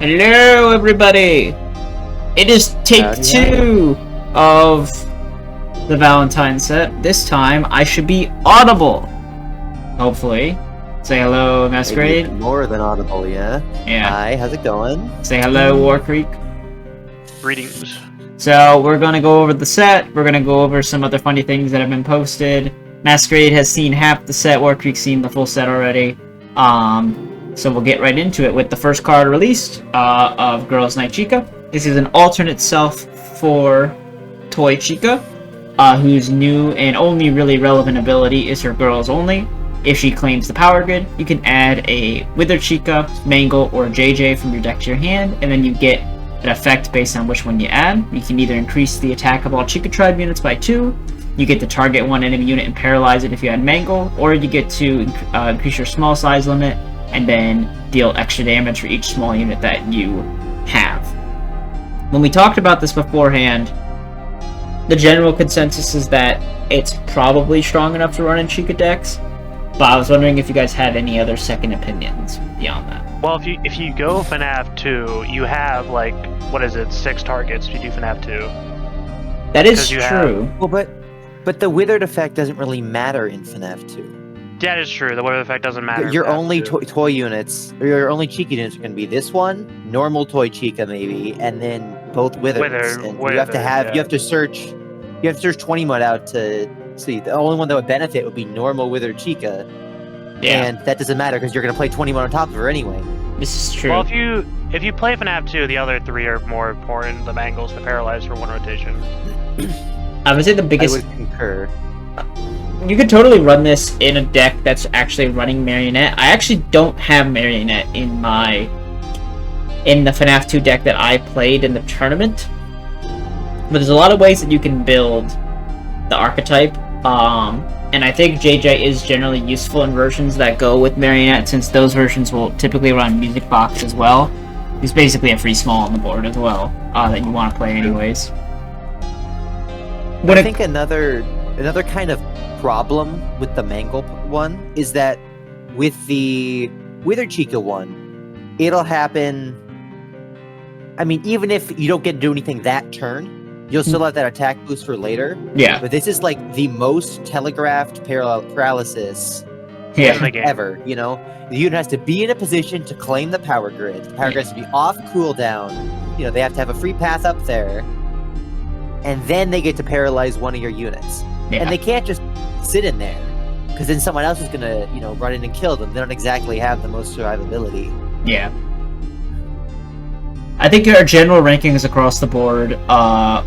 Hello, everybody! It is take two of the Valentines set. This time, I should be audible. Hopefully. Say hello, Masquerade. Maybe more than audible, yeah? Yeah. Hi, how's it going? Say hello, War Creek. Greetings. So, we're gonna go over the set. We're gonna go over some other funny things that have been posted. Masquerade has seen half the set. War Creek's seen the full set already. So we'll get right into it with the first card released of Girls Night Chica. This is an alternate self for Toy Chica, whose new and only really relevant ability is her Girls Only. If she claims the power grid, you can add a Wither Chica, Mangle, or JJ from your deck to your hand, and then you get an effect based on which one you add. You can either increase the attack of all Chica Tribe units by 2, you get to target one enemy unit and paralyze it if you add Mangle, or you get to increase your small size limit and then deal extra damage for each small unit that you have. When we talked about this beforehand, the general consensus is that it's probably strong enough to run in Chica decks, but I was wondering if you guys had any other second opinions beyond that. Well, if you go FNAF 2, you have, like, what is it, 6 targets if you do FNAF 2. That is true. Well, but the withered effect doesn't really matter in FNAF 2. That is true. The weather effect doesn't matter. Your only toy units, or your only Chica units are going to be this one, normal Toy Chica maybe, and then both withers. And you have to search 20 mode out to see. The only one that would benefit would be normal Withered Chica. Yeah. And that doesn't matter because you're going to play 20 mode on top of her anyway. This is true. Well, if you play FNAF 2, the other 3 are more important. The Mangles, the Paralyzed for 1 rotation. I would say the biggest. I would concur. You could totally run this in a deck that's actually running Marionette. I actually don't have Marionette in the FNAF 2 deck that I played in the tournament. But there's a lot of ways that you can build the archetype. And I think JJ is generally useful in versions that go with Marionette, since those versions will typically run Music Box as well. It's basically a free small on the board as well, that you want to play anyways. I think another kind of problem with the Mangle one is that with the Wither Chica one, it'll happen. I mean, even if you don't get to do anything that turn, you'll still have that attack boost for later. Yeah. But this is like the most telegraphed paralysis ever. You know, the unit has to be in a position to claim the power grid. The power grid has to be off cooldown. You know, they have to have a free path up there, and then they get to paralyze one of your units. Yeah. And they can't just sit in there, because then someone else is gonna, run in and kill them. They don't exactly have the most survivability. Yeah. I think our general rankings across the board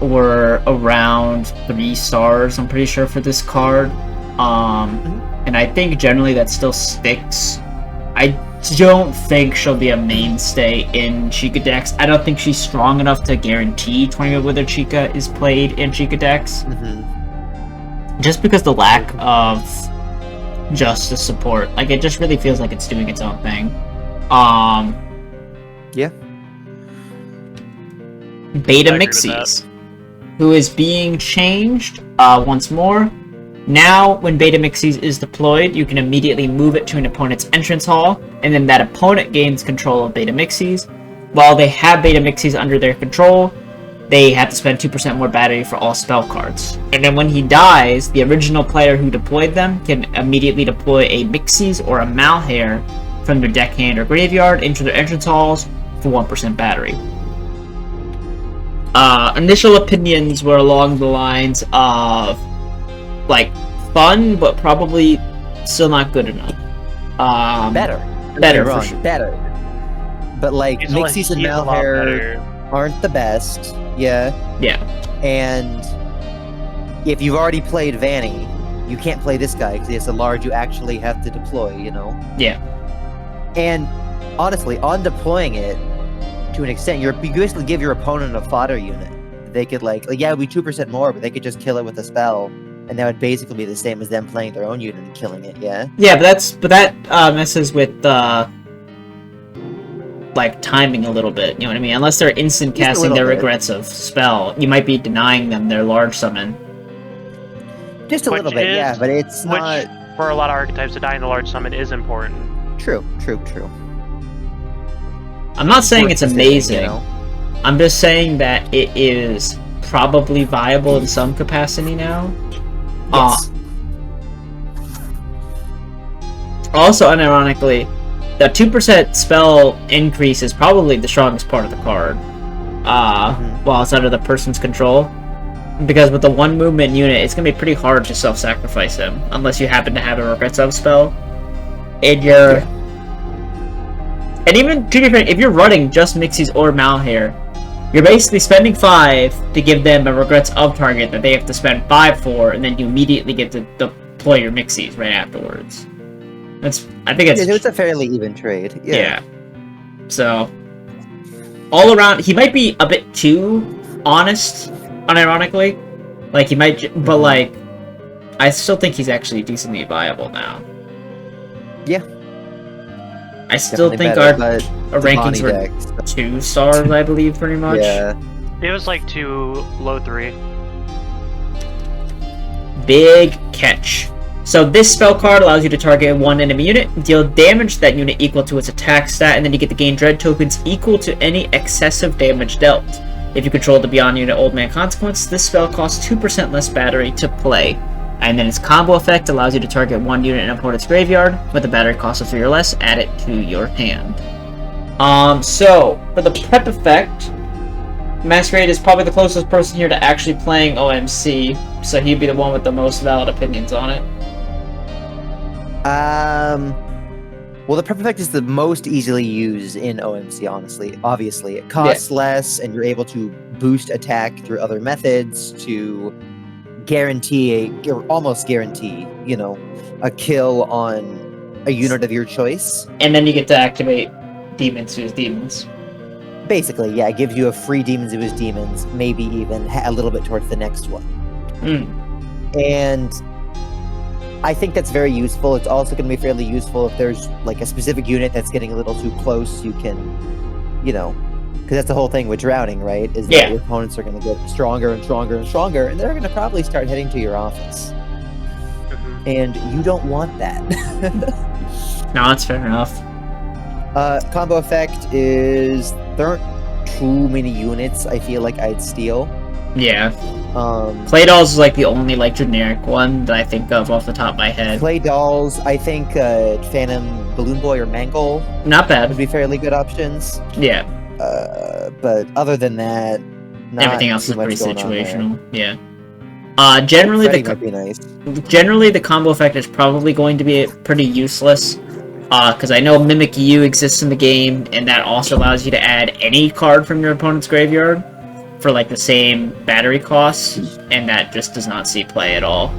were around 3 stars, I'm pretty sure, for this card. And I think generally that still sticks. I don't think she'll be a mainstay in Chica decks. I don't think she's strong enough to guarantee 20 Wither Chica is played in Chica decks. Just because the lack of justice support, like, it just really feels like it's doing its own thing. Yeah. Beta Mixies, who is being changed once more. Now, when Beta Mixies is deployed, you can immediately move it to an opponent's entrance hall, and then that opponent gains control of Beta Mixies. While they have Beta Mixies under their control, they have to spend 2% more battery for all spell cards. And then when he dies, the original player who deployed them can immediately deploy a Mixies or a Malhair from their deckhand or graveyard into their entrance halls for 1% battery. Initial opinions were along the lines of, like, fun, but probably still not good enough. Better for sure. Better. But, like, Mixies and Malhair aren't the best. Yeah. And if you've already played Vanny, you can't play this guy because it's a large you actually have to deploy, Yeah. And honestly, on deploying it, to an extent, you basically give your opponent a fodder unit. They could, like yeah, it would be 2% more, but they could just kill it with a spell, and that would basically be the same as them playing their own unit and killing it, yeah? Yeah, but that messes with like, timing a little bit, you know what I mean? Unless they're instant casting their Regrets of spell, you might be denying them their large summon. Just a little bit, yeah, but it's not... Which, for a lot of archetypes, to die in the large summon is important. True. I'm not saying it's amazing. You know? I'm just saying that it is probably viable in some capacity now. Yes. Also, unironically, the 2% spell increase is probably the strongest part of the card. While it's under the person's control. Because with the 1 movement unit, it's going to be pretty hard to self-sacrifice him. Unless you happen to have a Regrets of spell. And you're... Yeah. And even, to be fair, if you're running just Mixies or Malhair, you're basically spending 5 to give them a Regrets of target that they have to spend 5 for, and then you immediately get to deploy your Mixies right afterwards. I think it's a fairly even trade. Yeah. So, all around, he might be a bit too honest, unironically. Like, he might, but like, I still think he's actually decently viable now. Yeah. I still think our rankings were 2 stars, I believe, pretty much. Yeah. It was like 2, low 3. Big catch. So this spell card allows you to target 1 enemy unit, deal damage to that unit equal to its attack stat, and then you get to gain dread tokens equal to any excessive damage dealt. If you control the Beyond unit Old Man Consequence, this spell costs 2% less battery to play. And then its combo effect allows you to target 1 unit in an opponent's graveyard, with a battery cost of 3 or less, add it to your hand. So, for the prep effect, Masquerade is probably the closest person here to actually playing OMC, so he'd be the one with the most valid opinions on it. Well, the prep effect is the most easily used in OMC, honestly. Obviously, it costs less, and you're able to boost attack through other methods to almost guarantee, you know, a kill on a unit of your choice. And then you get to activate Demons to his Demons. Basically, yeah, it gives you a free Demons to his Demons, maybe even a little bit towards the next one. And I think that's very useful. It's also going to be fairly useful if there's like a specific unit that's getting a little too close. You can, you know, because that's the whole thing with drowning, right? Is that your opponents are going to get stronger and stronger and stronger, and they're going to probably start heading to your office. And you don't want that. No, that's fair enough. Combo effect is there aren't too many units I feel like I'd steal. Yeah. Clay Dolls is like the only like generic one that I think of off the top of my head. Clay Dolls, I think Phantom Balloon Boy or Mangle. Not bad. Would be fairly good options. Yeah. But other than that, everything else is pretty situational. Yeah. Generally might be nice. Generally the combo effect is probably going to be pretty useless. Because I know Mimic U exists in the game, and that also allows you to add any card from your opponent's graveyard for like the same battery costs, and that just does not see play at all.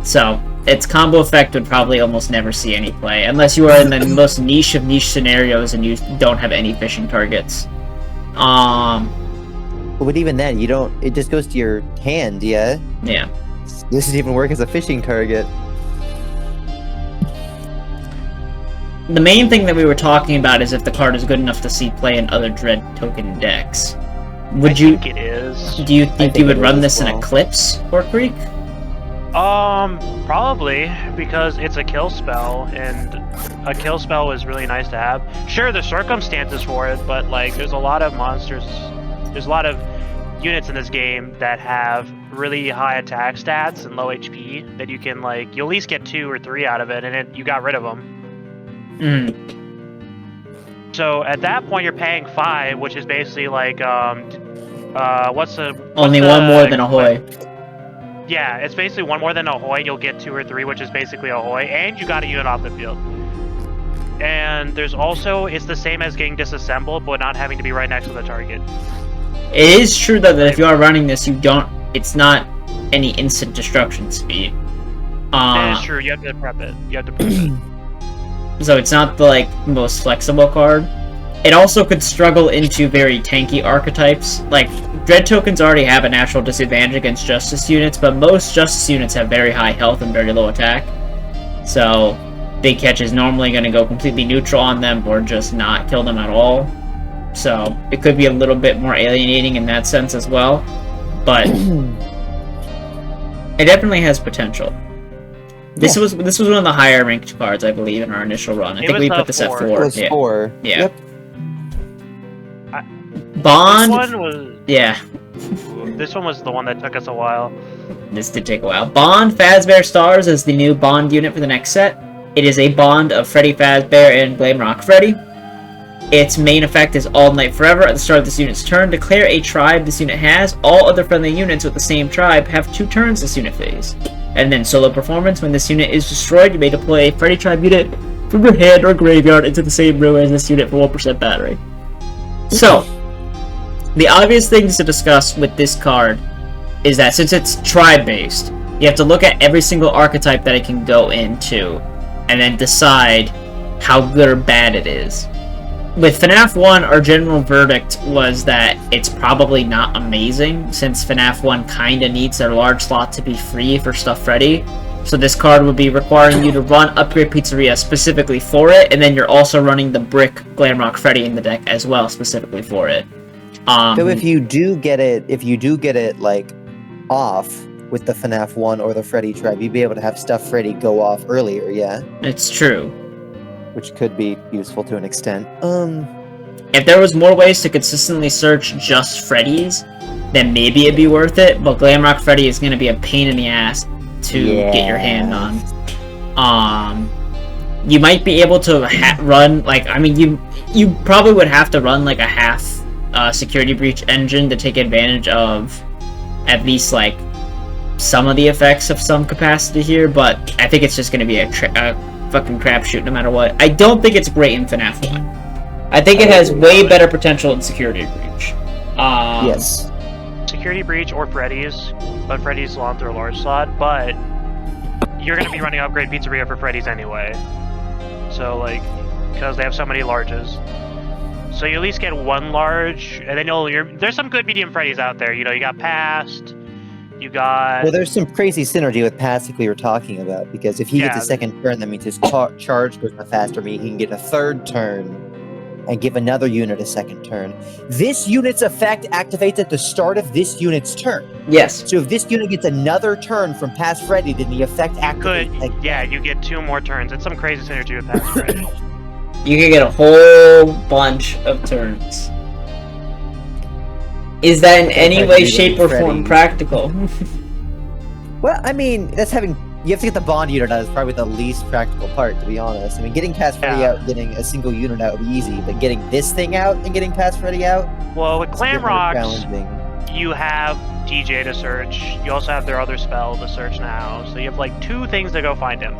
So its combo effect would probably almost never see any play, unless you are in the most niche of niche scenarios and you don't have any fishing targets. But even then, you don't. It just goes to your hand, yeah. Yeah. This doesn't even work as a fishing target. The main thing that we were talking about is if the card is good enough to see play in other Dread token decks. I think it is. Do you think you would run this in Eclipse or Creek? Probably, because it's a kill spell, and a kill spell is really nice to have. Sure, there's circumstances for it, but like, there's a lot of monsters, there's a lot of units in this game that have really high attack stats and low HP that you can like, you at least get 2 or 3 out of it, and you got rid of them. So at that point, you're paying 5, which is basically like, what's only one more than Ahoy. Yeah, it's basically 1 more than Ahoy. You'll get 2 or 3, which is basically Ahoy, and you got a unit off the field. And there's also, it's the same as getting disassembled, but not having to be right next to the target. It is true though that if you are running this, it's not any instant destruction speed. It is true. You have to prep it. So it's not the like most flexible card. It also could struggle into very tanky archetypes. Like, Dread tokens already have a natural disadvantage against Justice units, but most Justice units have very high health and very low attack. So, Big Catch is normally going to go completely neutral on them or just not kill them at all. So, it could be a little bit more alienating in that sense as well. But, it definitely has potential. This was one of the higher ranked cards, I believe, in our initial run. I think we put this 4. at 4. It was 4. Yeah. Yep. Bond. This one was. Yeah. This one was the one that took us a while. This did take a while. Bond Fazbear Stars is the new Bond unit for the next set. It is a Bond of Freddy Fazbear and Glamrock Freddy. Its main effect is All Night Forever. At the start of this unit's turn, declare a tribe this unit has. All other friendly units with the same tribe have 2 turns this unit phase. And then solo performance, when this unit is destroyed, you may deploy a Freddy tribe unit from your hand or graveyard into the same row as this unit for 1% battery. So, the obvious things to discuss with this card is that since it's tribe-based, you have to look at every single archetype that it can go into, and then decide how good or bad it is. With FNAF 1, our general verdict was that it's probably not amazing, since FNAF 1 kinda needs their large slot to be free for Stuff Freddy. So this card would be requiring you to run Upgrade Pizzeria specifically for it, and then you're also running the Brick Glamrock Freddy in the deck as well, specifically for it. So if you do get it, like, off with the FNAF 1 or the Freddy tribe, you'd be able to have Stuff Freddy go off earlier, yeah? It's true. Which could be useful to an extent. If there was more ways to consistently search just Freddy's, then maybe it'd be worth it, but Glamrock Freddy is going to be a pain in the ass to get your hand on. You might be able to run, like, I mean, you probably would have to run, like, a half security breach engine to take advantage of at least, like, some of the effects of some capacity here, but I think it's just going to be a fucking crapshoot no matter what. I don't think it's great in FNAF 1. I think it has way better potential in Security Breach. Yes. Security Breach or Freddy's, but Freddy's long through a large slot, but you're going to be running Upgrade Pizzeria for Freddy's anyway. So, like, because they have so many larges. So you at least get 1 large, and then there's some good medium Freddy's out there. You know, you got Past, you got... Well, there's some crazy synergy with Past like we were talking about, because if he gets a second turn, that means his charge goes faster, meaning he can get a 3rd turn and give another unit a 2nd turn. This unit's effect activates at the start of this unit's turn. Yes. So if this unit gets another turn from Past Freddy, then the effect activates. Yeah, you get 2 more turns. It's some crazy synergy with Past Freddy. You can get a whole bunch of turns. Is that in any way, shape, or form practical? Well, I mean, you have to get the Bond unit out is probably the least practical part, to be honest. I mean, getting Past Freddy out and getting a single unit out would be easy, but getting this thing out and getting Past Freddy out... Well, with Glamrocks, you have TJ to search. You also have their other spell to search now. So you have, like, 2 things to go find him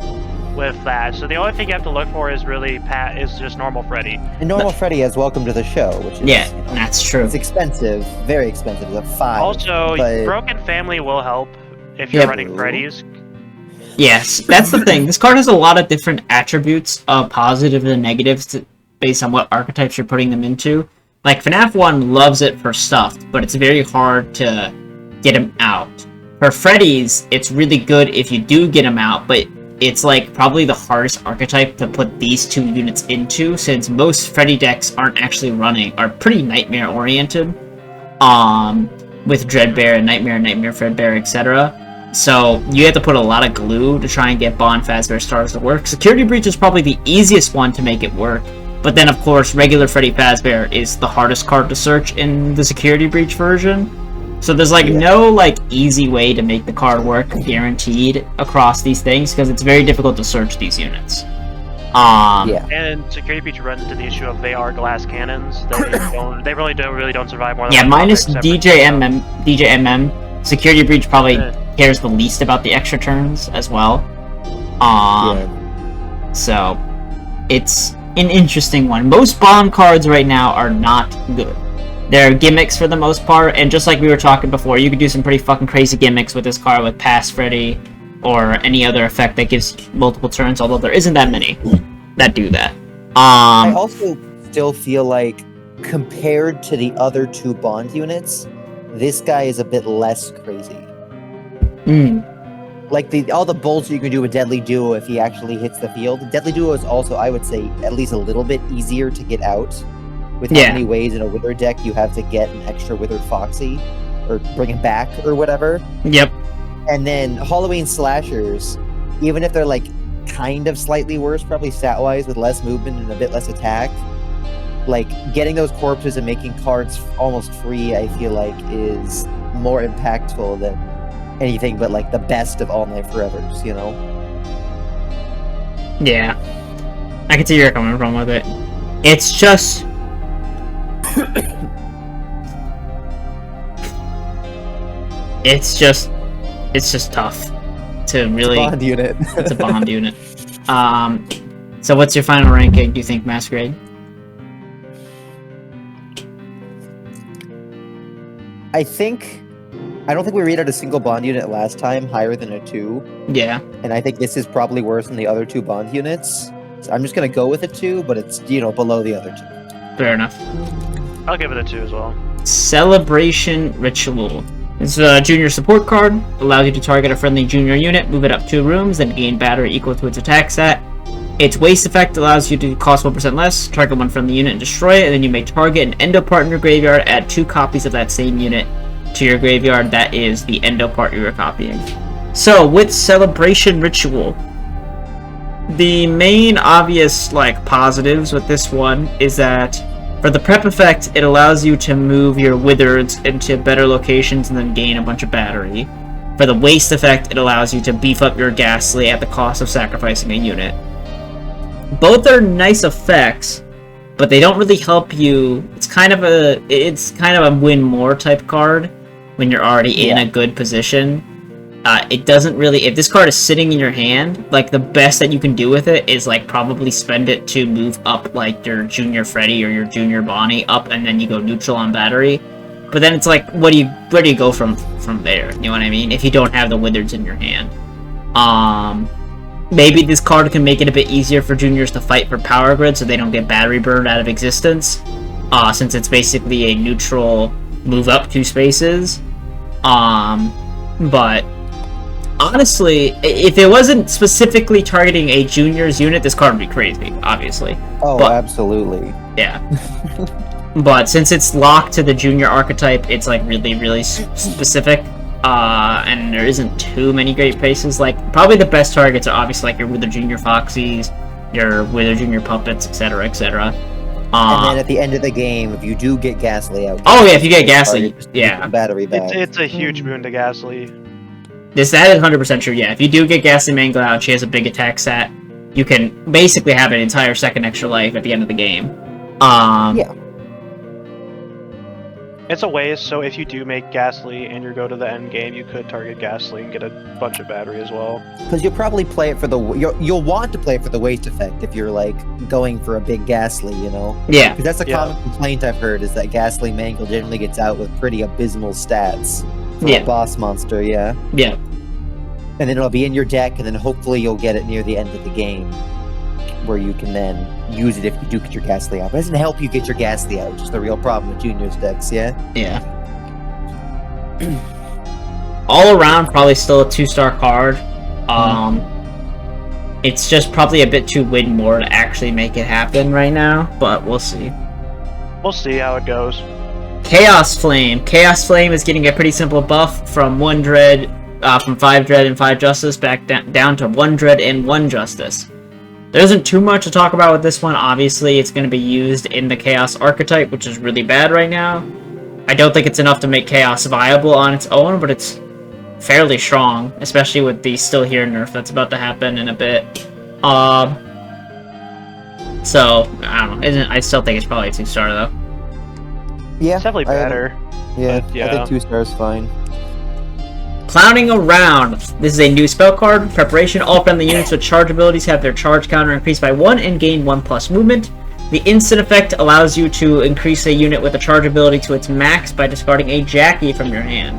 with that. So the only thing you have to look for is really is just normal Freddy. And normal Freddy has Welcome to the Show, which is... Yeah, that's true. It's expensive, very expensive. It's a 5. Also, Broken Family will help if you're running Freddy's. Yes, that's the thing. This card has a lot of different attributes, positive and negatives, based on what archetypes you're putting them into. Like, FNAF 1 loves it for stuff, but it's very hard to get him out. For Freddy's, it's really good if you do get him out, but it's, like, probably the hardest archetype to put these 2 units into, since most Freddy decks are pretty Nightmare-oriented, with Dreadbear and Nightmare, Fredbear, etc. So, you have to put a lot of glue to try and get Bond Fazbear Stars to work. Security Breach is probably the easiest one to make it work. But then, of course, regular Freddy Fazbear is the hardest card to search in the Security Breach version. So there's, like, no, like, easy way to make the card work guaranteed across these things, because it's very difficult to search these units. And Security Breach runs into the issue of they are glass cannons. They really don't survive more than one minus DJMM, Security Breach probably cares the least about the extra turns as well. So, it's an interesting one. Most Bond cards right now are not good. They're gimmicks for the most part, and just like we were talking before, you could do some pretty fucking crazy gimmicks with this card with Past Freddy, or any other effect that gives multiple turns, although there isn't that many that do that. I also still feel like, compared to the other 2 Bond units, this guy is a bit less crazy. Like, all the bullshit you can do with Deadly Duo if he actually hits the field. Deadly Duo is also, I would say, at least a little bit easier to get out. With how many ways in a Wither deck you have to get an extra Withered Foxy, or bring him back, or whatever. Yep. And then Halloween Slashers, even if they're, like, kind of slightly worse, probably stat-wise, with less movement and a bit less attack, like getting those corpses and making cards almost free, I feel like is more impactful than anything but like the best of All Night Forevers, you know? Yeah. I can see where you're coming from with it. It's just... it's just tough to really... Bond unit. It's a bond unit. So what's your final ranking, do you think, Masquerade? I don't think we rated a single bond unit last time higher than a 2. Yeah. And I think this is probably worse than the other 2 bond units. So I'm just gonna go with a 2, but it's, you know, below the other 2. Fair enough. I'll give it a 2 as well. Celebration Ritual. It's a junior support card. Allows you to target a friendly junior unit, move it up 2 rooms, then gain battery equal to its attack stat. Its waste effect allows you to cost 1% less, target one friendly unit and destroy it, and then you may target an endo part in your graveyard, add 2 copies of that same unit to your graveyard. That is the endo part you are copying. So, with Celebration Ritual, the main obvious, like, positives with this one is that for the prep effect, it allows you to move your wizards into better locations and then gain a bunch of battery. For the waste effect, it allows you to beef up your Ghastly at the cost of sacrificing a unit. Both are nice effects, but they don't really help you. It's kind of a win more type card when you're already in a good position. It doesn't really, if this card is sitting in your hand, like the best that you can do with it is like probably spend it to move up like your Junior Freddy or your Junior Bonnie up, and then you go neutral on battery. But then it's like, where do you go from there? You know what I mean? If you don't have the wizards in your hand. Maybe this card can make it a bit easier for juniors to fight for power grid so they don't get battery burned out of existence. Since it's basically a neutral move up 2 spaces. But honestly, if it wasn't specifically targeting a juniors unit, this card would be crazy, obviously. Oh, but, absolutely. Yeah. But since it's locked to the junior archetype, it's like really specific. And there isn't too many great places. Like, probably the best targets are obviously like your Wither Junior Foxies, your Wither Junior Puppets, etc., etc. And then at the end of the game, if you do get Ghastly out... Oh yeah, if you get Ghastly, yeah. Battery back. It's a huge boon to Ghastly. That is 100% true, yeah. If you do get Ghastly Mangle out, she has a big attack stat, you can basically have an entire second extra life at the end of the game. Yeah. It's a waste, so if you do make Ghastly and you go to the end game, you could target Ghastly and get a bunch of battery as well. Because you'll probably play it for the... You'll want to play it for the waste effect if you're, like, going for a big Ghastly, you know? Yeah. Because that's a common complaint I've heard, is that Ghastly Mangle generally gets out with pretty abysmal stats for a boss monster, yeah? Yeah. And then it'll be in your deck, and then hopefully you'll get it near the end of the game, where you can then use it if you do get your Ghastly out. But it doesn't help you get your Ghastly out, which is the real problem with Junior's decks, yeah? Yeah. All around, probably still a 2-star card. It's just probably a bit too win more to actually make it happen right now, but we'll see. We'll see how it goes. Chaos Flame. Chaos Flame is getting a pretty simple buff from 1 Dread, from 5 Dread and 5 Justice back down to 1 Dread and 1 Justice. There isn't too much to talk about with this one. Obviously, it's going to be used in the Chaos archetype, which is really bad right now. I don't think it's enough to make Chaos viable on its own, but it's fairly strong, especially with the Still Here nerf that's about to happen in a bit. So, I don't know. I still think it's probably a 2-star, though. Yeah, it's definitely better. Yeah, I think 2 stars fine. Clowning Around. This is a new spell card. Preparation. All friendly units with charge abilities have their charge counter increased by 1 and gain 1+ movement. The instant effect allows you to increase a unit with a charge ability to its max by discarding a Jackie from your hand.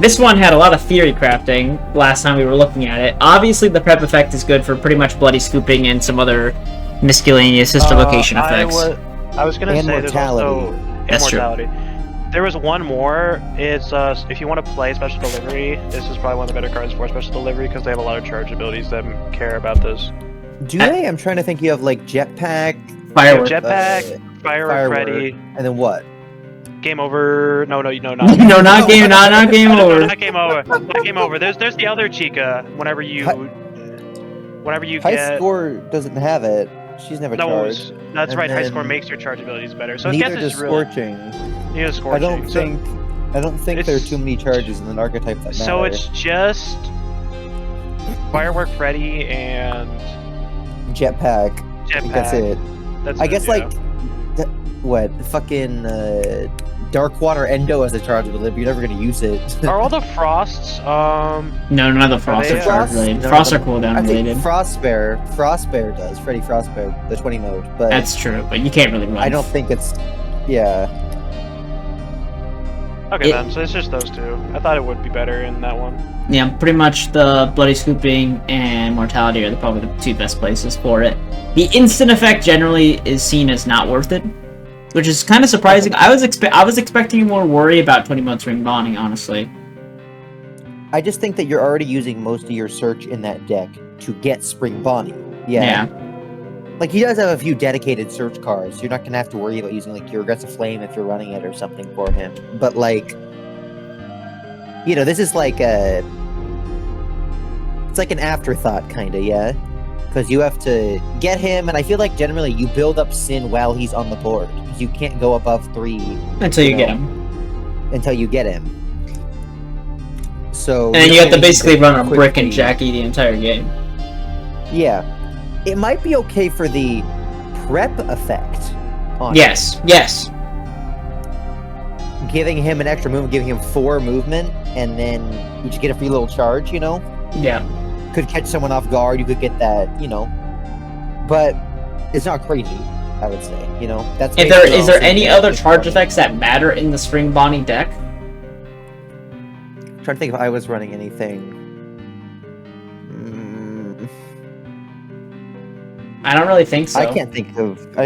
This one had a lot of theory crafting last time we were looking at it. Obviously, the prep effect is good for pretty much bloody scooping and some other miscellaneous sister location effects. I was going to say there's also That's Immortality. True. There was one more. It's if you want to play Special Delivery, this is probably one of the better cards for Special Delivery because they have a lot of charge abilities that care about this. Do they? I'm trying to think. You have like Jetpack, Firework, Firework, Freddy, and then what? Game Over. No, not no, not game over. Not game over. Not game over. There's the other Chica. Whenever you High get Score doesn't have it. She's never No, charged. that's And right. High then score makes your charge abilities better. So I neither guess does it's really Scorching. neither Scorching. I don't think there are too many charges in an archetype that matter. So it's just Firework Freddy and Jetpack. I think that's it. That's I it, guess yeah. like what fucking Darkwater Endo as a charge ability, but you're never gonna use it. Are all the frosts? No, none of the frosts they, are charge related. no, Frosts are I cooldown think related. Frostbear does. Freddy Frostbear, the 20 mode, but That's true, but you can't really run. I don't think it's. Yeah. Okay, then. So it's just those two. I thought it would be better in that one. Yeah, pretty much the Bloody Scooping and Mortality are probably the two best places for it. The instant effect generally is seen as not worth it, which is kind of surprising. I was expecting more worry about 20 mode Spring Bonding, honestly. I just think that you're already using most of your search in that deck to get Spring Bonnie. Yeah. Like, he does have a few dedicated search cards. You're not going to have to worry about using, like, your Aggressive Flame if you're running it or something for him. But, like, you know, this is like a... It's like an afterthought, kind of, yeah? Because you have to get him, and I feel like generally you build up Sin while he's on the board. Because you can't go above 3... Until you get him. Until you get him. So... And then you have to basically run a Brick and Jackie the entire game. Yeah. It might be okay for the prep effect. Yes, yes. Giving him an extra movement, giving him 4 movement, and then you just get a free little charge, you know? Yeah. Could catch someone off guard, you could get that, you know. But it's not crazy, I would say, you know? That's Is there any other charge effects that matter in the Spring Bonnie deck? I'm trying to think if I was running anything. I don't really think so. I can't think of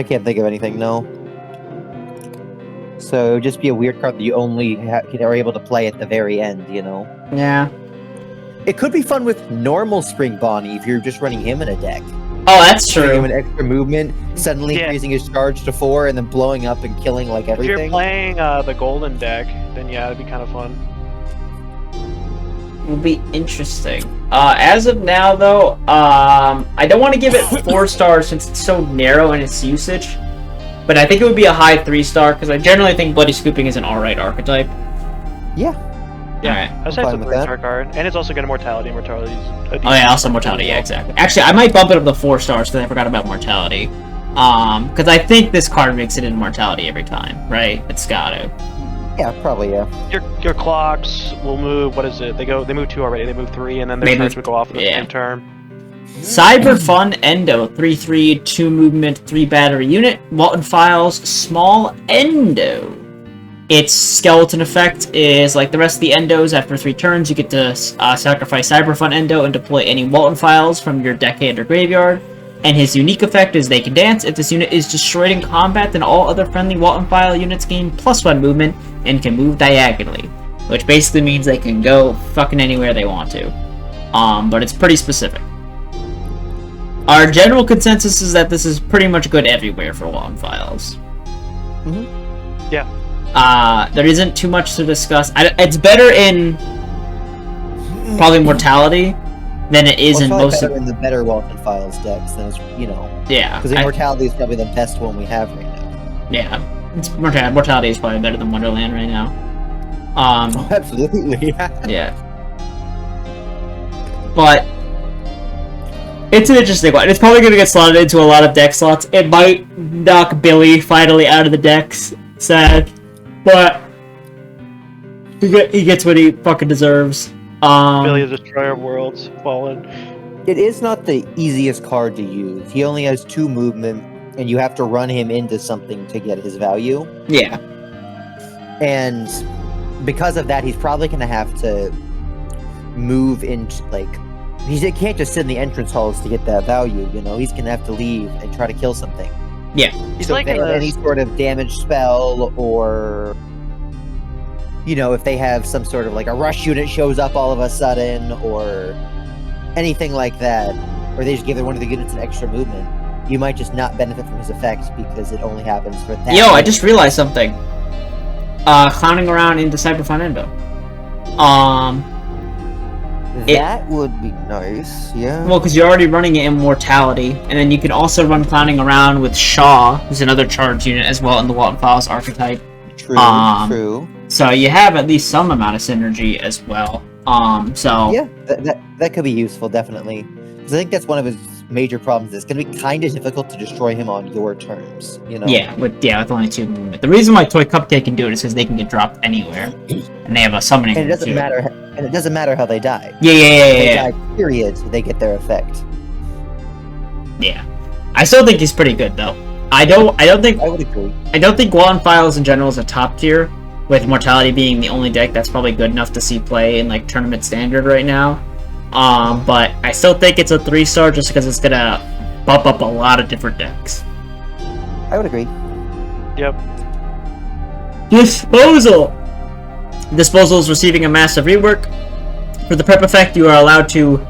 anything, no. So it would just be a weird card that you only are able to play at the very end, you know? Yeah. It could be fun with normal Spring Bonnie if you're just running him in a deck. Oh, that's true. Giving him an extra movement, suddenly increasing his charge to 4, and then blowing up and killing like everything. If you're playing the golden deck, then yeah, it'd be kind of fun. Will be interesting. As of now, though, I don't want to give it 4 stars since it's so narrow in its usage, but I think it would be a high 3-star because I generally think Bloody Scooping is an alright archetype. Yeah. Yeah, I'd say it's a 3-star card, and it's also got Mortality. Mortality. Oh yeah, also Mortality. Yeah, exactly. Actually, I might bump it up to 4 stars because I forgot about Mortality. Because I think this card makes it in Mortality every time, right? It's gotta. Yeah, probably, yeah. Your clocks will move, what is it? They move 2 already, they move 3, and then their turns would go off in the same turn. Cyber Fun Endo, 3/3, 2 movement, 3 battery unit, Walton Files, small Endo. Its skeleton effect is like the rest of the Endos. After 3 turns, you get to sacrifice Cyber Fun Endo and deploy any Walton Files from your deck, hand, or graveyard. And his unique effect is They Can Dance. If this unit is destroyed in combat, then all other friendly Walton File units gain +1 movement and can move diagonally. Which basically means they can go fucking anywhere they want to. But it's pretty specific. Our general consensus is that this is pretty much good everywhere for Walton Files. Mm-hmm. Yeah. There isn't too much to discuss. It's better in probably Mortality than it is in most of the better Walton Files decks. Than it's, you know. Yeah. Because Immortality is probably the best one we have right now. Yeah. Mortality is probably better than Wonderland right now. Oh, absolutely. Yeah. But it's an interesting one. It's probably going to get slotted into a lot of deck slots. It might knock Billy finally out of the decks. Sad. But he gets what he fucking deserves. Billy, the Destroyer of Worlds, fallen. It is not the easiest card to use. He only has 2 movement, and you have to run him into something to get his value. Yeah. And because of that, he's probably going to have to move into, like... He can't just sit in the entrance halls to get that value, you know? He's going to have to leave and try to kill something. Yeah. He's so like if they have any sort of damage spell, or... You know, if they have some sort of, like, a rush unit shows up all of a sudden, or anything like that, or they just give one of the units an extra movement, you might just not benefit from his effects because it only happens for that. Yo, I just realized something. Clowning around into Cyber Fun Endo. That would be nice, yeah. Well, because you're already running it in Mortality, and then you can also run Clowning Around with Shaw, who's another charge unit as well in the Walton Files archetype. True, true. So you have at least some amount of synergy as well. Yeah, that could be useful, definitely. Because I think that's one of his major problems. It's going to be kind of difficult to destroy him on your terms, you know? Yeah, with only 2 movement. The reason why Toy Cupcake can do it is because they can get dropped anywhere, and they have a summoning. And it doesn't matter. And it doesn't matter how they die. Yeah. They die, period. They get their effect. Yeah, I still think he's pretty good though. I would agree. I don't think Walton Files in general is a top tier, with Mortality being the only deck that's probably good enough to see play in like tournament standard right now. But I still think it's a 3-star just because it's gonna bump up a lot of different decks. I would agree. Yep. Disposal! Disposal is receiving a massive rework. For the prep effect, you are allowed to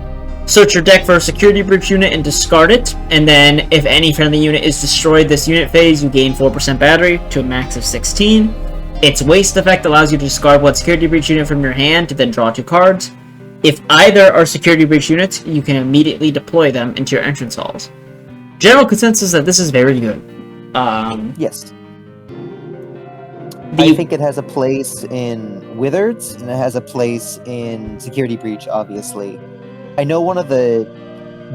search your deck for a security breach unit and discard it, and then if any friendly unit is destroyed this unit phase, you gain 4% battery to a max of 16. Its waste effect allows you to discard one security breach unit from your hand to then draw 2 cards. If either are security breach units, you can immediately deploy them into your entrance halls. General consensus is that this is very good. Yes. I think it has a place in Wizards, and it has a place in Security Breach, obviously. I know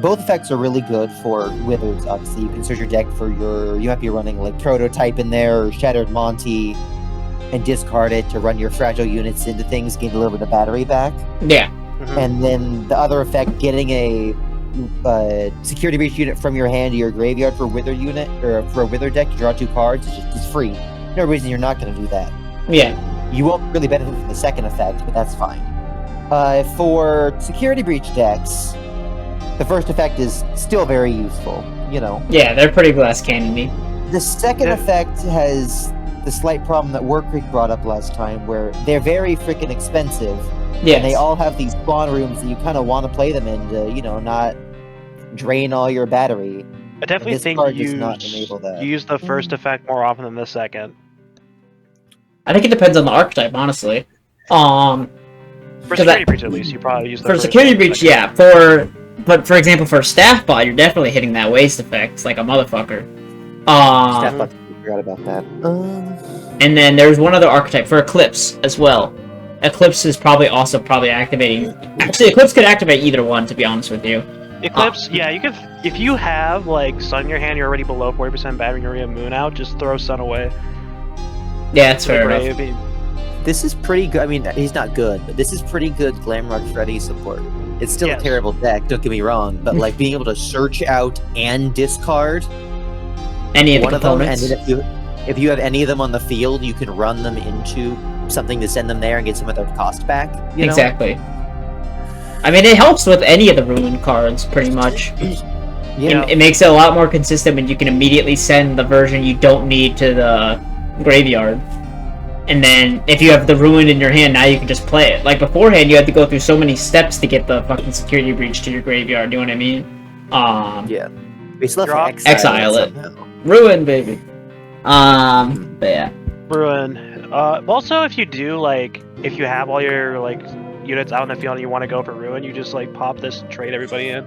both effects are really good for Wizards, obviously. You can search your deck for you might be running like Prototype in there, or Shattered Monty, and discard it to run your fragile units into things, gain a little bit of battery back. Yeah. Mm-hmm. And then the other effect, getting a Security Breach unit from your hand to your graveyard for a Wither unit, or for a Wither deck, you draw 2 cards, it's free. No reason you're not going to do that. Yeah. You won't really benefit from the second effect, but that's fine. For Security Breach decks, the first effect is still very useful, you know. Yeah, they're pretty glass cannon-y. The second effect has the slight problem that War Creek brought up last time, where they're very freaking expensive. Yes. And they all have these spawn rooms that you kind of want to play them in to, you know, not drain all your battery. I definitely think you use the first effect more often than the second. I think it depends on the archetype, honestly. For Security Breach, at least, you probably use the first Security Breach, yeah. But for example, for Staff Bot, you're definitely hitting that waste effect like a motherfucker. Staff Bot, I forgot about that. And then there's one other archetype for Eclipse as well. Eclipse is probably activating. Actually, Eclipse could activate either one, to be honest with you. Eclipse, yeah, you could. If you have like Sun in your hand, you're already below 40% battery, and you already have Moon out. Just throw Sun away. Yeah, it's fair enough. This is pretty good. I mean, he's not good, but this is pretty good Glamrock Freddy support. It's still a terrible deck, don't get me wrong, but like being able to search out and discard any of the components, and if you have any of them on the field, you can run them into something to send them there and get some of their cost back. You know? Exactly. I mean, it helps with any of the Ruin cards, pretty much. Yeah. It makes it a lot more consistent when you can immediately send the version you don't need to the graveyard. And then, if you have the Ruin in your hand, now you can just play it. Like, beforehand, you had to go through so many steps to get the fucking Security Breach to your graveyard, you know what I mean? Yeah. We still have to exile it. Ruin, baby. But yeah. Ruin. Also, if you do, like, if you have all your, like, units out in the field and you want to go for Ruin, you just, like, pop this and trade everybody in.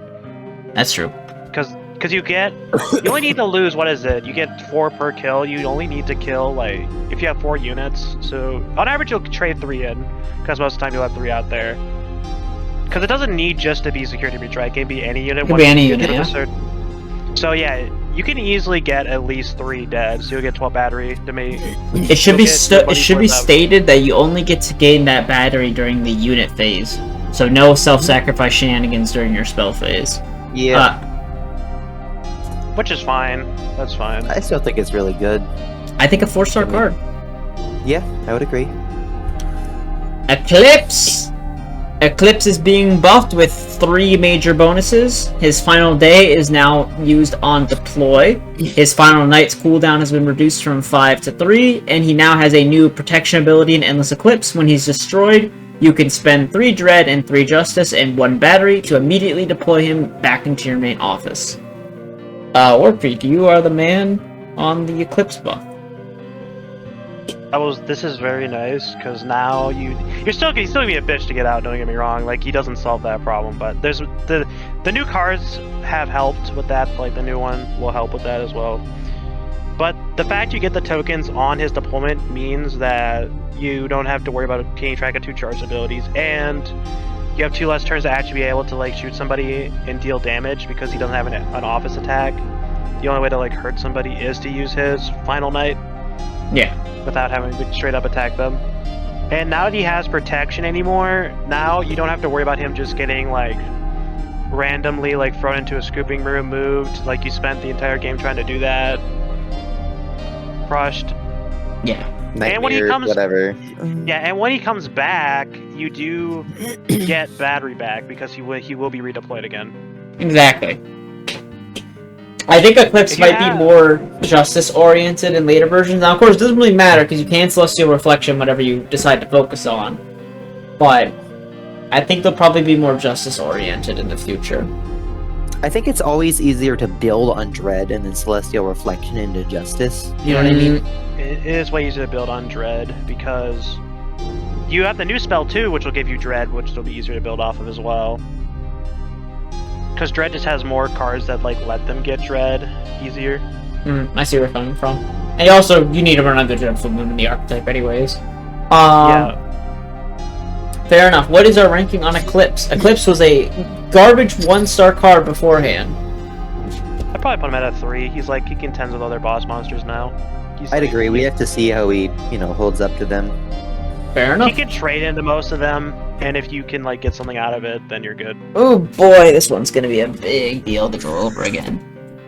That's true. Because you only need to lose, what is it? You get 4 per kill. You only need to kill, like, if you have 4 units. So, on average, you'll trade 3 in. Because most of the time you'll have 3 out there. Because it doesn't need just to be Security Breach, right? It can be any unit. It can be any unit, yeah. So, yeah, you can easily get at least 3 dead. So you'll get 12 battery to me. It should be stated that you only get to gain that battery during the unit phase. So no self-sacrifice shenanigans during your spell phase. Yeah. Which is fine. That's fine. I still think it's really good. I think a 4-star card. Yeah, I would agree. Eclipse! Eclipse is being buffed with 3 major bonuses. His final day is now used on deploy. His final night's cooldown has been reduced from 5 to 3, and he now has a new protection ability in Endless Eclipse. When he's destroyed, you can spend 3 Dread and 3 Justice and 1 Battery to immediately deploy him back into your main office. Warpfreak, you are the man on the Eclipse buff. This is very nice because now you're still gonna be a bitch to get out. Don't get me wrong. Like he doesn't solve that problem, but there's the new cards have helped with that. Like the new one will help with that as well. But the fact you get the tokens on his deployment means that you don't have to worry about keeping track of 2 charged abilities, and you have 2 less turns to actually be able to like shoot somebody and deal damage because he doesn't have an office attack. The only way to like hurt somebody is to use his Final Night. Yeah. Without having to straight up attack them. And now that he has protection anymore, now you don't have to worry about him just getting like randomly like thrown into a scooping room, moved, like you spent the entire game trying to do that. Crushed. Yeah. Nightmare, and when he comes whatever. Yeah, and when he comes back, you do get battery back because he will be redeployed again. Exactly. I think Eclipse might be more justice-oriented in later versions. Now, of course, it doesn't really matter, because you can Celestial Reflection whatever you decide to focus on. But I think they'll probably be more justice-oriented in the future. I think it's always easier to build on Dread and then Celestial Reflection into Justice. You know what I mean? It is way easier to build on Dread, because you have the new spell, too, which will give you Dread, which will be easier to build off of as well. Because Dread just has more cards that like let them get Dread easier. I see where you're coming from. And you need to run a good Dread Full Moon in the archetype anyways. Yeah. Fair enough. What is our ranking on Eclipse? Eclipse was a garbage 1-star card beforehand. I'd probably put him at a 3. He contends with other boss monsters now. I'd agree. We have to see how he, holds up to them. Fair enough. You can trade into most of them, and if you can like get something out of it, then you're good. Oh boy, this one's gonna be a big deal to go over again.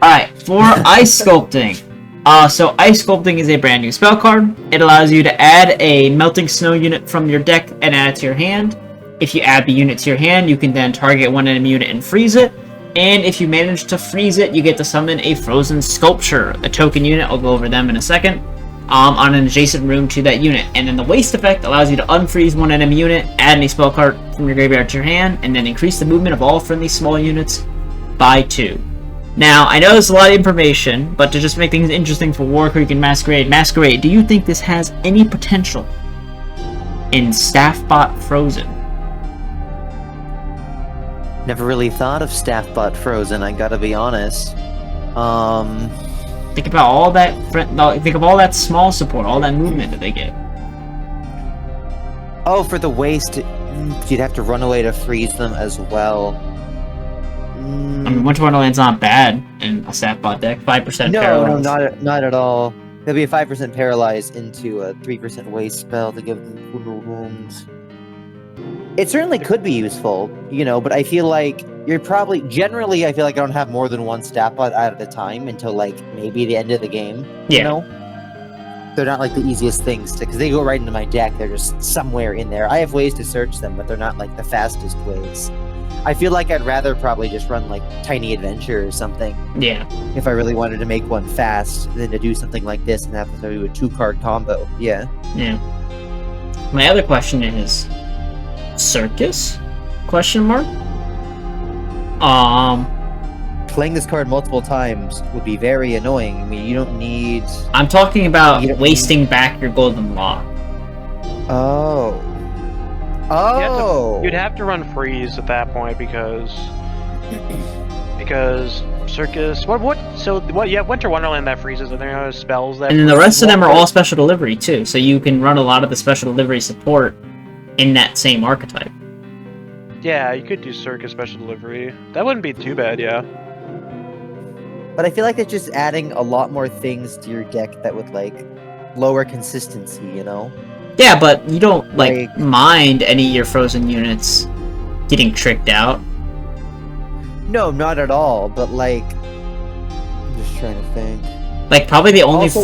Alright, for Ice Sculpting. So Ice Sculpting is a brand new spell card. It allows you to add a Melting Snow unit from your deck and add it to your hand. If you add the unit to your hand, you can then target one enemy unit and freeze it. And if you manage to freeze it, you get to summon a Frozen Sculpture, a token unit. I'll go over them in a second. On an adjacent room to that unit. And then the waste effect allows you to unfreeze one enemy unit, add any spell card from your graveyard to your hand, and then increase the movement of all friendly small units by 2. Now, I know there's a lot of information, but to just make things interesting for War Creek and Masquerade, do you think this has any potential in Staffbot Frozen? Never really thought of Staffbot Frozen, I gotta be honest. Think about all that. Think of all that small support, all that movement that they get. Oh, for the waste, you'd have to run away to freeze them as well. I mean, Winter Wonderland's not bad in a Staffbot deck. 5% paralyze. No, not at all. There'll be a 5% paralyze into a 3% waste spell to give them wounds. It certainly could be useful, but I feel like you're probably... Generally, I feel like I don't have more than one Staffbot out at a time until, maybe the end of the game, They're not, the easiest things to... Because they go right into my deck, they're just somewhere in there. I have ways to search them, but they're not, the fastest ways. I feel like I'd rather probably just run, Tiny Adventure or something. Yeah. If I really wanted to make one fast, than to do something like this and have to do a 2-card combo. Yeah. Yeah. My other question is... Circus? Question mark? Playing this card multiple times would be very annoying. I mean, you don't need... I'm talking about wasting back your golden lock. Oh. Oh! You'd have to run freeze at that point because Circus... What? You have Winter Wonderland that freezes, and there are spells that... And then the rest of them are all special delivery, too, so you can run a lot of the special delivery support in that same archetype. Yeah, you could do Circus Special Delivery. That wouldn't be too bad, yeah. But I feel like it's just adding a lot more things to your deck that would, lower consistency, Yeah, but you don't, mind any of your frozen units getting tricked out. No, not at all, but, I'm just trying to think. Probably the only... Also,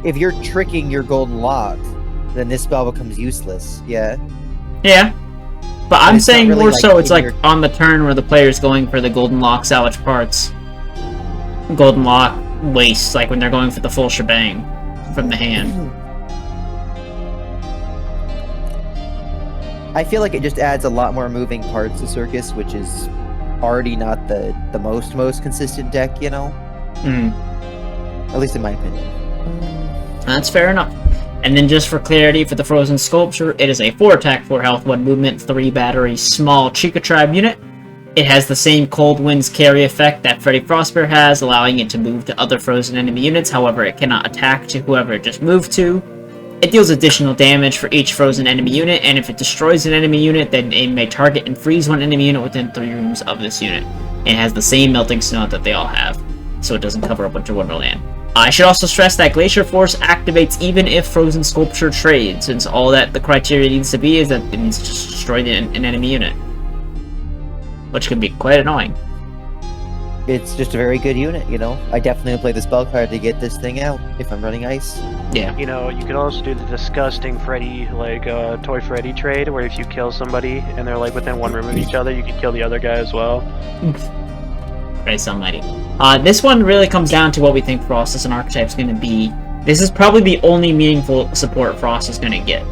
if you're tricking your golden lock, then this spell becomes useless, yeah? Yeah. But I'm saying really more so, it's on the turn where the player's going for the golden lock salvage parts. Golden lock waste, when they're going for the full shebang from the hand. I feel like it just adds a lot more moving parts to Circus, which is already not the most consistent deck, At least in my opinion. That's fair enough. And then just for clarity for the Frozen Sculpture, it is a 4 attack, 4 health, 1 movement, 3 battery, small Chica Tribe unit. It has the same Cold Winds carry effect that Freddy Frostbear has, allowing it to move to other frozen enemy units, however it cannot attack to whoever it just moved to. It deals additional damage for each frozen enemy unit, and if it destroys an enemy unit, then it may target and freeze one enemy unit within 3 rooms of this unit. It has the same Melting Snow that they all have, so it doesn't cover up Winter Wonderland. I should also stress that Glacier Force activates even if Frozen Sculpture trades, since all that the criteria needs to be is that it needs to destroy an enemy unit. Which can be quite annoying. It's just a very good unit, you know? I definitely play the spell card to get this thing out if I'm running ice. Yeah. You know, you could also do the disgusting Freddy, like, Toy Freddy trade, where if you kill somebody and they're, like, within 1 room of each other, you can kill the other guy as well. Christ almighty. This one really comes down to what we think Frost as an archetype is going to be. This is probably the only meaningful support Frost is going to get.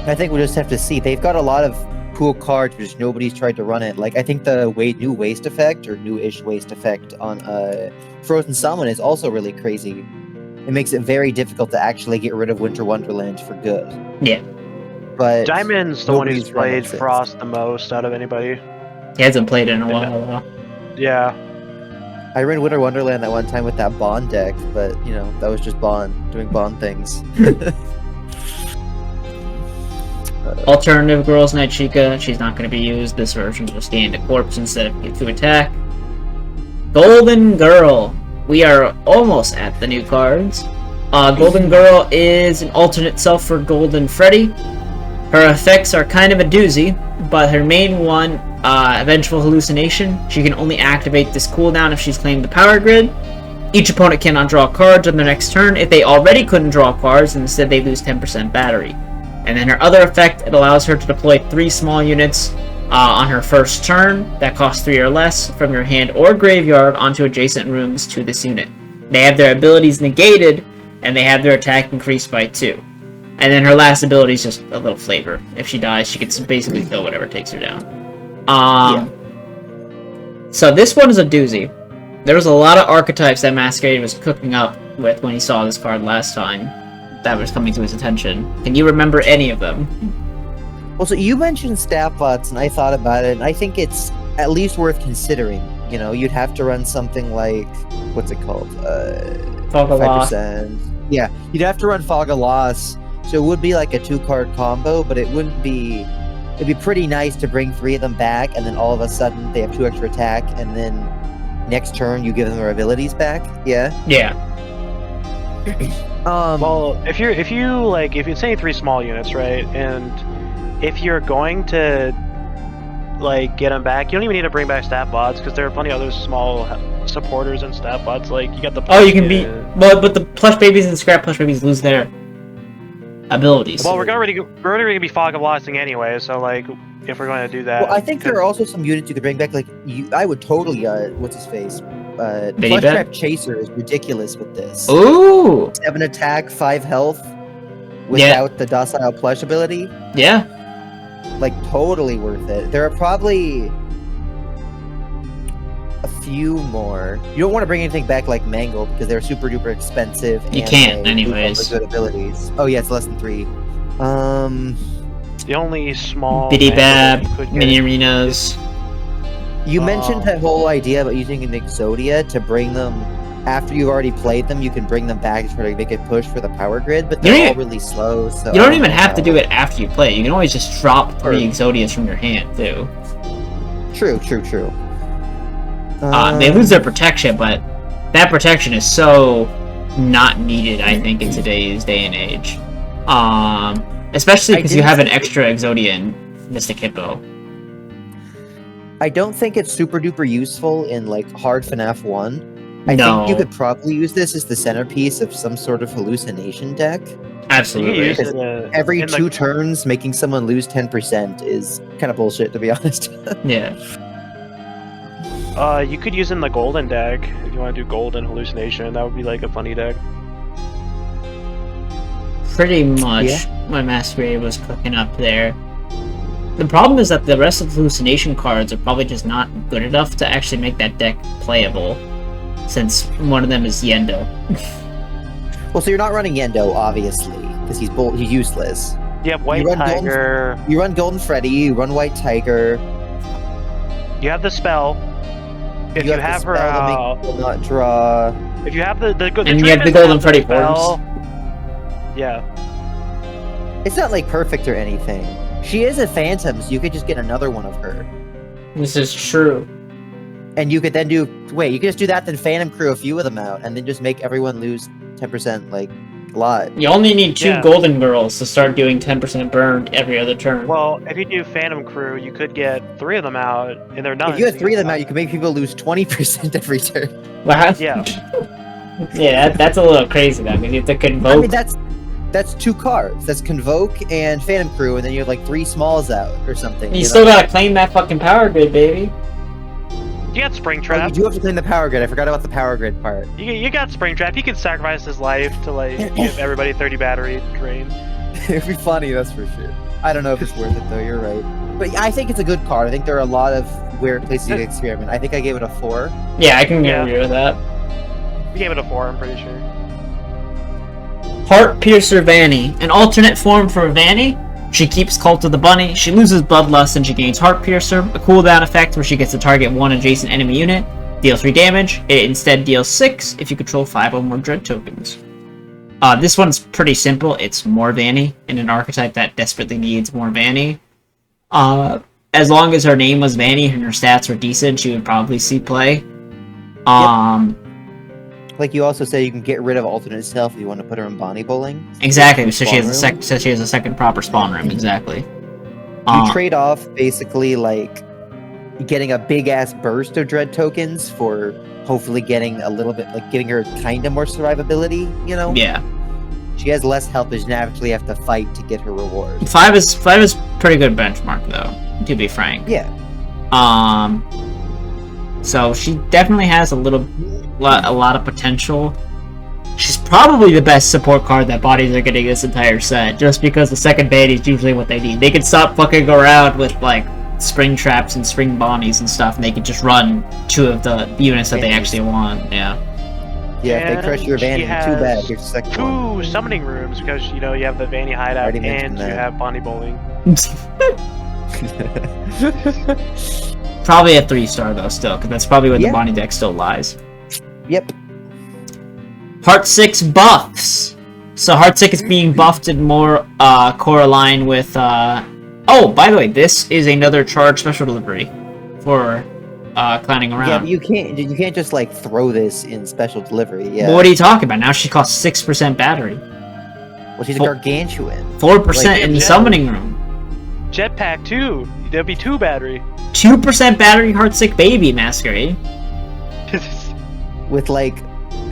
I think we'll just have to see. They've got a lot of cool cards, which nobody's tried to run it. Like, I think the new waste effect, or new-ish waste effect on Frozen Summon is also really crazy. It makes it very difficult to actually get rid of Winter Wonderland for good. Yeah. But Diamond's the one who's played Frost the most out of anybody. He hasn't played in a while, though. Yeah. I ran Winter Wonderland that one time with that Bond deck, but, you know, that was just Bond, doing Bond things. Alternative Girls Night Chica, she's not going to be used. This version will stand a corpse instead of get to attack. Golden Girl. We are almost at the new cards. Golden Girl is an alternate self for Golden Freddy. Her effects are kind of a doozy, but her main one, Vengeful Hallucination, she can only activate this cooldown if she's claimed the power grid. Each opponent cannot draw cards on their next turn if they already couldn't draw cards, and instead they lose 10% battery. And then her other effect, it allows her to deploy 3 small units on her first turn that cost 3 or less from your hand or graveyard onto adjacent rooms to this unit. They have their abilities negated, and they have their attack increased by 2. And then her last ability is just a little flavor. If she dies, she gets basically kill whatever takes her down. So this one is a doozy. There was a lot of archetypes that Masquerade was cooking up with when he saw this card last time that was coming to his attention. Can you remember any of them? Well, so you mentioned staff bots, and I thought about it, and I think it's at least worth considering. You know, you'd have to run something like, what's it called? Fog of Loss. Yeah, you'd have to run Fog of Loss, so it would be like a 2-card combo, but it wouldn't be... It'd be pretty nice to bring 3 of them back, and then all of a sudden they have 2 extra attack, and then next turn you give them their abilities back. Yeah? Yeah. Well, if you're saying 3 small units, right, and if you're going to like get them back, you don't even need to bring back stat bots because there are plenty of other small supporters and stat bots. Like you got the you can be but the plush babies and scrap plush babies lose their abilities. Well, we're already gonna be Fog of Lossing anyway, so like if we're going to do that, well, I think there are also some units you could bring back. Like I would totally what's his face. Plush Trap Chaser is ridiculous with this. Ooh! 7 attack, 5 health, without the docile plush ability. Yeah. Like, totally worth it. There are probably a few more. You don't want to bring anything back like Mangle, because they're super duper expensive. You can't, anyways. Good abilities. Oh yeah, it's less than 3. The only small Biddy Bab, Mini Arenas. You mentioned that whole idea about using an Exodia to bring them after you've already played them. You can bring them back to try to make a push for the power grid, but they're all really slow. So you don't even have to do it after you play. You can always just drop 3 Exodias from your hand too. True. They lose their protection, but that protection is so not needed, I think, in today's day and age. Especially because you have an extra Exodia in Mystic Hippo. I don't think it's super duper useful in like hard FNAF 1. I think you could probably use this as the centerpiece of some sort of hallucination deck. Absolutely. Every 2 turns, making someone lose 10% is kind of bullshit, to be honest. Yeah. You could use it in the golden deck if you want to do golden hallucination. That would be like a funny deck. Pretty much what Masquerade was cooking up there. The problem is that the rest of the hallucination cards are probably just not good enough to actually make that deck playable, since one of them is Yendo. Well, so you're not running Yendo, obviously, because he's useless. You have White Tiger. You run Golden Freddy, you run White Tiger. You have the spell. If you have her will not draw. If you have the and you have the Golden Freddy forms. Yeah. It's not like perfect or anything. She is a phantom, so you could just get another one of her. This is true. And you could then you could just do that, then Phantom Crew a few of them out, and then just make everyone lose 10%, like, a lot. You only need 2 Golden Girls to start doing 10% burn every other turn. Well, if you do Phantom Crew, you could get 3 of them out, and they're done. If you have 3 of them out, you can make people lose 20% every turn. What? Yeah. Yeah, that's a little crazy, though, because you have to convoke. I mean, that's 2 cards. That's Convoke and Phantom Crew, and then you have, like, 3 smalls out, or something. You still gotta claim that fucking power grid, baby. You got Springtrap. Oh, you do have to claim the power grid. I forgot about the power grid part. You got Springtrap. He can sacrifice his life to, like, give everybody 30 battery drain. It'd be funny, that's for sure. I don't know if it's worth it, though. You're right. But I think it's a good card. I think there are a lot of weird places you can experiment. I think I gave it a 4. Yeah, I can agree with that. You gave it a 4, I'm pretty sure. Heart Piercer Vanny. An alternate form for Vanny. She keeps Cult of the Bunny, she loses Bloodlust, and she gains Heart Piercer, a cooldown effect where she gets to target 1 adjacent enemy unit, deal 3 damage. It instead deals 6 if you control 5 or more Dread tokens. This one's pretty simple. It's more Vanny, in an archetype that desperately needs more Vanny. As long as her name was Vanny and her stats were decent, she would probably see play. Like you also say, you can get rid of alternate self if you want to put her in Bonnie Bowling. Exactly, so she has a second proper spawn room. Exactly. You trade off basically like getting a big ass burst of Dread tokens for hopefully getting a little bit, like giving her kind of more survivability. You know? Yeah. She has less health, but she naturally have to fight to get her rewards. 5 is pretty good benchmark though, to be frank. Yeah. So she definitely has a lot of potential. She's probably the best support card that bodies are getting this entire set, just because the second bait is usually what they need. They can stop fucking around with like spring traps and spring bonnies and stuff, and they can just run 2 of the units that they actually want. Yeah. Yeah, if they crush your Vanny, too bad. Here's the second 2 summoning rooms because you have the Vanny hideout and you have Bonnie Bowling. Probably a 3-star though, still, because that's probably where the Bonnie deck still lies. Yep. Heart 6 buffs. So Heart 6 is being buffed and more core-aligned with. Oh, by the way, this is another charge special delivery for clowning around. Yeah, but you can't just like throw this in special delivery. Yeah. Well, what are you talking about? Now she costs 6% battery. Well, she's a gargantuan. 4% in the summoning room. Jetpack 2. There'll be 2 battery. 2% battery Heartsick baby Masquerade. With like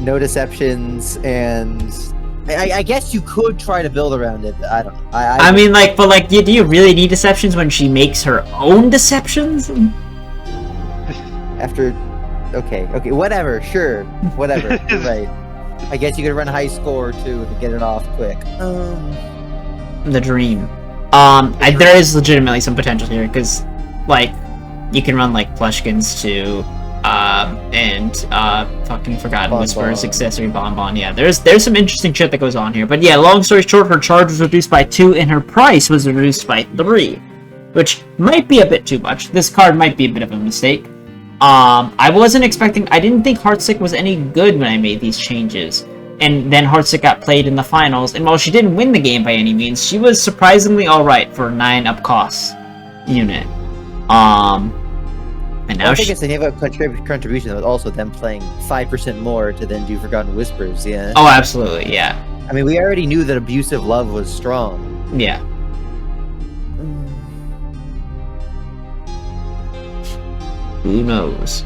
no deceptions, and I guess you could try to build around it. But I don't know. I mean, like, but like, do you really need deceptions when she makes her own deceptions? After, okay, whatever, sure, whatever. Right. I guess you could run high score too to get it off quick. The dream. There is legitimately some potential here because, like, you can run like Plushkins too, and fucking Forgotten Whispers, accessory Bonbon. Yeah, there's some interesting shit that goes on here. But yeah, long story short, her charge was reduced by 2 and her price was reduced by 3, which might be a bit too much. This card might be a bit of a mistake. I didn't think Heartsick was any good when I made these changes. And then Heartsick got played in the finals, and while she didn't win the game by any means, she was surprisingly alright for a 9 up cost unit. And now I think it's a contribution that was also them playing 5% more to then do Forgotten Whispers, yeah. Oh, absolutely, yeah. I mean, we already knew that Abusive Love was strong. Yeah. Who knows?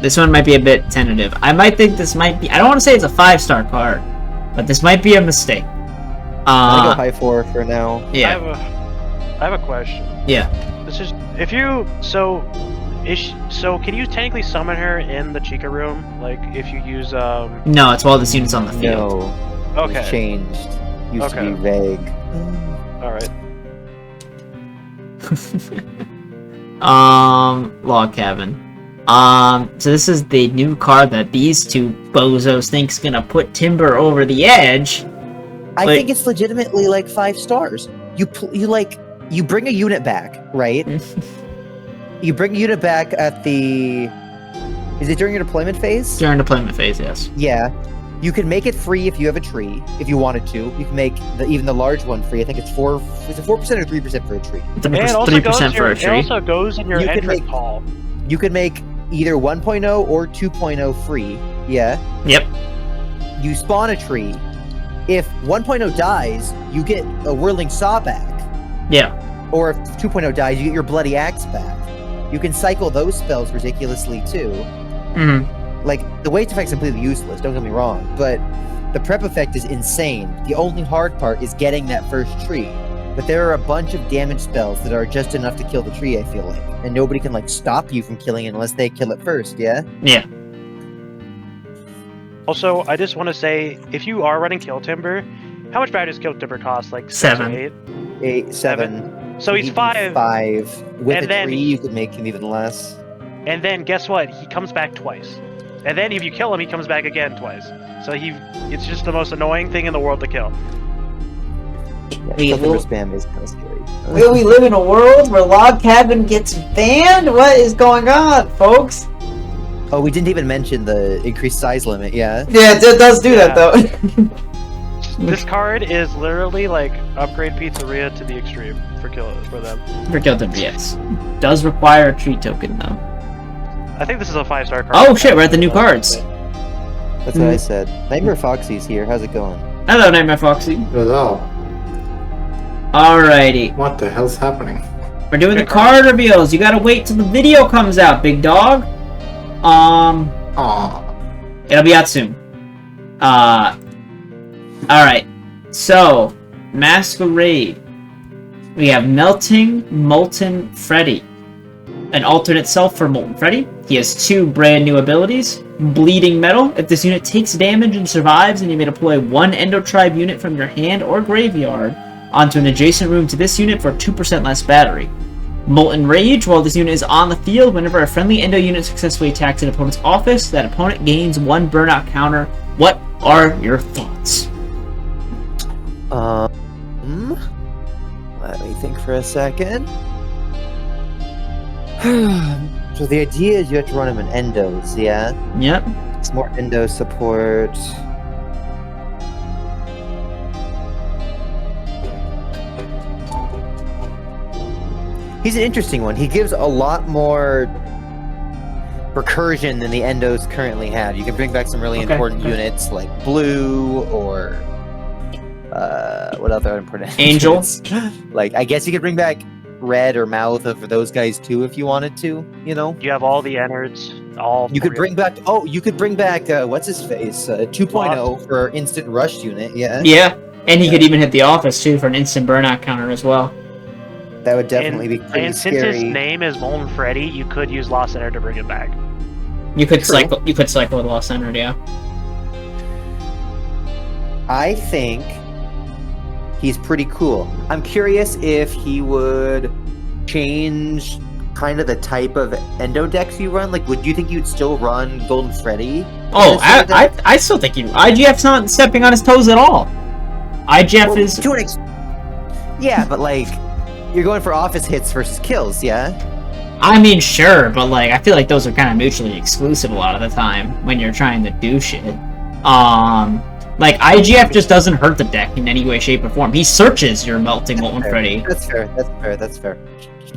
This one might be a bit tentative. I might think this might be... I don't want to say it's a 5-star card, but this might be a mistake. I'll go high 4 for now. Yeah. I have a question. Yeah. This is... If you... So can you technically summon her in the Chica room? Like, if you use, No, it's while this unit's on the field. No. Okay. It's changed. Used to be vague. Alright. Log cabin. So this is the new card that these two bozos think's gonna put Timber over the edge. I think it's legitimately like 5 stars. You bring a unit back, right? You bring a unit back at the... Is it during your deployment phase? During deployment phase, yes. Yeah. You can make it free if you have a tree, if you wanted to. You can make even the large one free. I think it's 4%. Is it 4% or 3% for a tree? It's 3% for a tree. It also goes in your entrance hall. You can make either 1.0 or 2.0 free. Yeah. Yep. You spawn a tree. If 1.0 dies, you get a whirling saw back. Yeah. Or if 2.0 dies, you get your bloody axe back. You can cycle those spells ridiculously too. Mm-hmm. Like, the waste effect's completely useless, don't get me wrong, but the prep effect is insane. The only hard part is getting that first tree. But there are a bunch of damage spells that are just enough to kill the tree, I feel like. And nobody can, like, stop you from killing it unless they kill it first, yeah? Yeah. Also, I just want to say, if you are running Kill Timber, how much does Kill Timber cost? Like 7. 8? 8, 7. So he's 5. 5. With and a tree, you could make him even less. And then, guess what? He comes back twice. And then if you kill him, he comes back again twice. So it's just the most annoying thing in the world to kill. Yeah, spam is kind of scary. Will we live in a world where Log Cabin gets banned? What is going on, folks? Oh, we didn't even mention the increased size limit, yeah? Yeah, it does do that, though. This card is literally like upgrade pizzeria to the extreme for them. For Kill Timber, yes. Does require a tree token, though. I think this is a 5-star card. Oh shit, we're at the new cards. That's what I said. Nightmare Foxy's here. How's it going? Hello, Nightmare Foxy. Hello. Alrighty. What the hell's happening? We're doing the card reveals. You gotta wait till the video comes out, big dog. Aww. It'll be out soon. Alright. So, Masquerade. We have Melting Molten Freddy. An alternate self for Molten Freddy. He has 2 brand new abilities. Bleeding Metal. If this unit takes damage and survives, then you may deploy 1 Endotribe unit from your hand or graveyard onto an adjacent room to this unit for 2% less battery. Molten Rage. While this unit is on the field, whenever a friendly Endo unit successfully attacks an opponent's office, that opponent gains 1 burnout counter. What are your thoughts? Let me think for a second. So the idea is you have to run him in endos, yeah? Yep. It's more endo support. He's an interesting one. He gives a lot more recursion than the endos currently have. You can bring back some really important units like blue or what other important Angel? Like, I guess you could bring back red or mouth for those guys too if you wanted to, you know? You have all the innards, you could bring back what's his face, 2.0 for instant rush unit, yeah. Yeah, and he could even hit the office too for an instant burnout counter as well. That would definitely be pretty and scary. Since his name is Molten Freddy, you could use Lost Center to bring it back. You could cycle with Lost Center, yeah. I think he's pretty cool. I'm curious if he would change kind of the type of endo decks you run. Like, would you think you'd still run Golden Freddy? Oh, I still think IGF's not stepping on his toes at all. IGF is... To an yeah, but like, you're going for office hits versus kills, yeah? I mean, sure, but like, I feel like those are kind of mutually exclusive a lot of the time when you're trying to do shit. Like, IGF just doesn't hurt the deck in any way, shape, or form. He searches your Melting Molten Freddy. That's fair.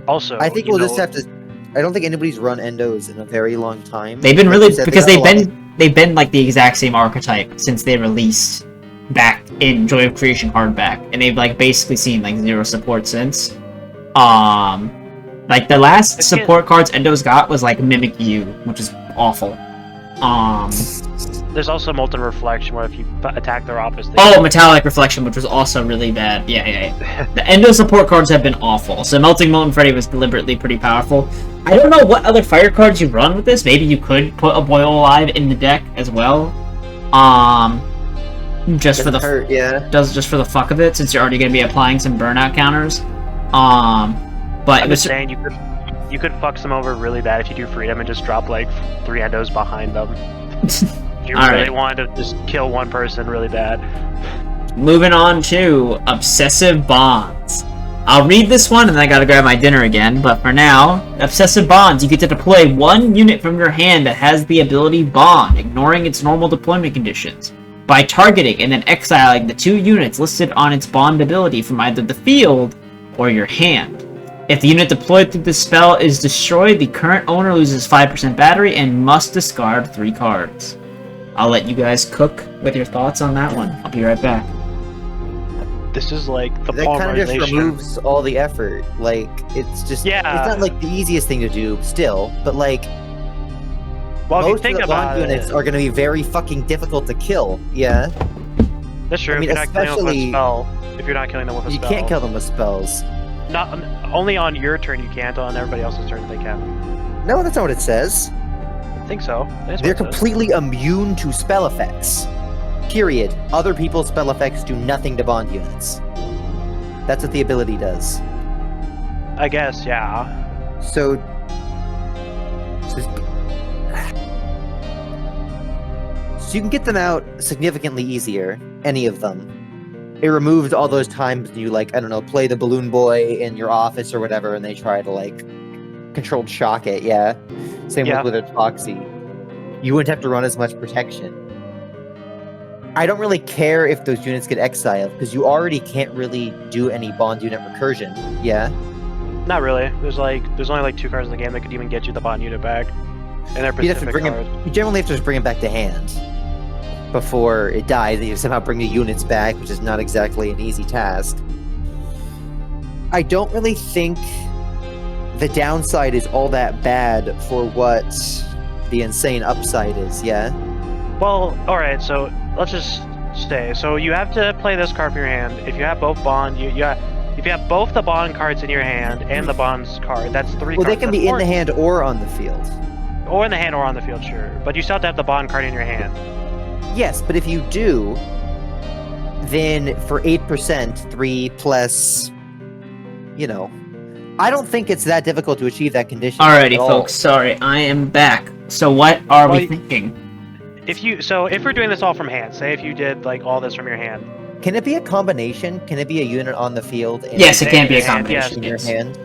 Also, I think we'll just have to... I don't think anybody's run endos in a very long time. They've been really... Because they've been like the exact same archetype since they released back in Joy of Creation hardback. And they've like basically seen like 0 support since. Like the last support cards Endo's got was like Mimic U, which is awful. There's also Molten Reflection, where if you attack their office... Metallic Reflection, which was also really bad. Yeah. The Endo support cards have been awful, so Melting Molten Freddy was deliberately pretty powerful. I don't know what other fire cards you run with this. Maybe you could put a Boil Alive in the deck as well. Just for the fuck of it, since you're already going to be applying some burnout counters. But I'm just saying, you could fuck some over really bad if you do freedom and just drop like 3 endos behind them. If you really wanted to just kill one person really bad. Moving on to Obsessive Bonds. I'll read this one and then I gotta grab my dinner again, but for now, Obsessive Bonds, you get to deploy one unit from your hand that has the ability Bond, ignoring its normal deployment conditions, by targeting and then exiling the 2 units listed on its Bond ability from either the field or your hand. If the unit deployed through this spell is destroyed, the current owner loses 5% battery and must discard 3 cards. I'll let you guys cook with your thoughts on that one. I'll be right back. This is like the that kind of just removes all the effort. Like, it's just, it's not like the easiest thing to do still, but like, most of the Bond units are going to be very fucking difficult to kill. Yeah. That's true. I mean, especially if you're not killing them with a spell. You can't kill them with spells. Not only on your turn you can't, on everybody else's turn they can. No, that's not what it says. I think so. They're completely immune to spell effects. Period. Other people's spell effects do nothing to Bond units. That's what the ability does. I guess, yeah. So you can get them out significantly easier, any of them. It removes all those times you, like, I don't know, play the balloon boy in your office or whatever, and they try to, like, controlled shock it, yeah. Same with Epoxy. You wouldn't have to run as much protection. I don't really care if those units get exiled, because you already can't really do any Bond unit recursion, yeah? Not really. There's only like 2 cards in the game that could even get you the Bond unit back. And they're Pacific cards. You generally have to just bring it back to hand before it dies, and you somehow bring the units back, which is not exactly an easy task. I don't really think the downside is all that bad for what the insane upside is, yeah? Well, alright, so let's just stay. So you have to play this card from your hand. If you have both Bond, if you have both the Bond cards in your hand and the Bond's card, that's 3 cards. Well, they can be in the hand or on the field. Or in the hand or on the field, sure. But you still have to have the Bond card in your hand. Yes, but if you do, then for 8%, 3 plus, you know, I don't think it's that difficult to achieve that condition. Alrighty, folks, sorry, I am back. So what are we thinking? If we're doing this all from hand, say if you did like all this from your hand. Can it be a combination? Can it be a unit on the field? And yes, it can be a combination. Yes. In your hand?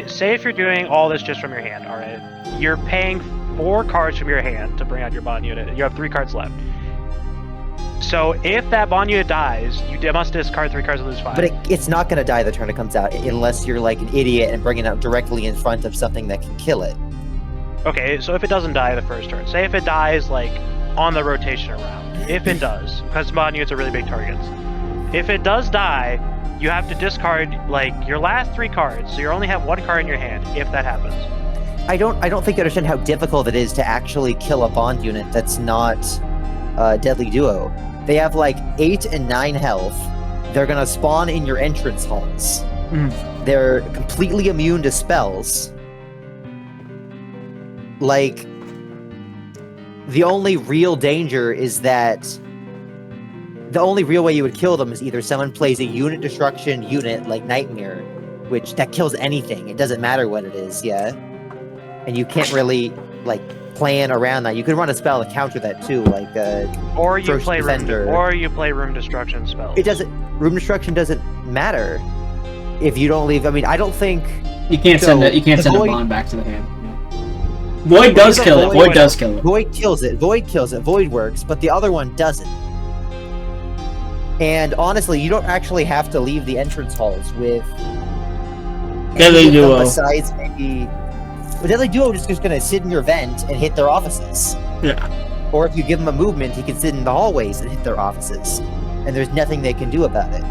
Say if you're doing all this just from your hand, alright? You're paying 4 cards from your hand to bring out your Bond unit. You have 3 cards left. So if that Bond unit dies, you must discard 3 cards and lose 5. But it's not going to die the turn it comes out, unless you're like an idiot and bring it out directly in front of something that can kill it. Okay, so if it doesn't die the first turn, say if it dies like on the rotation around, if it does, because Bond units are really big targets. If it does die, you have to discard like your last 3 cards, so you only have 1 card in your hand if that happens. I don't think you understand how difficult it is to actually kill a Bond unit that's not Deadly Duo. They have like 8 and 9 health. They're gonna spawn in your entrance halls. They're completely immune to spells. Like, the only real danger is that the only real way you would kill them is either someone plays a unit destruction unit like Nightmare, which that kills anything. It doesn't matter what it is, yeah? And you can't really, like, plan around that. You could run a spell to counter that too, like or you play room destruction spells. It doesn't. Room destruction doesn't matter if you don't leave. I mean, I don't think you can't send it. You can't send a Bond back to the hand. Yeah. Void does kill it. Void does kill it. Void kills it. Void kills it. Void works, but the other one doesn't. And honestly, you don't actually have to leave the entrance halls with Deadly Duo. Besides maybe. But Deadly Duo is just going to sit in your vent and hit their offices. Yeah. Or if you give him a movement, he can sit in the hallways and hit their offices. And there's nothing they can do about it.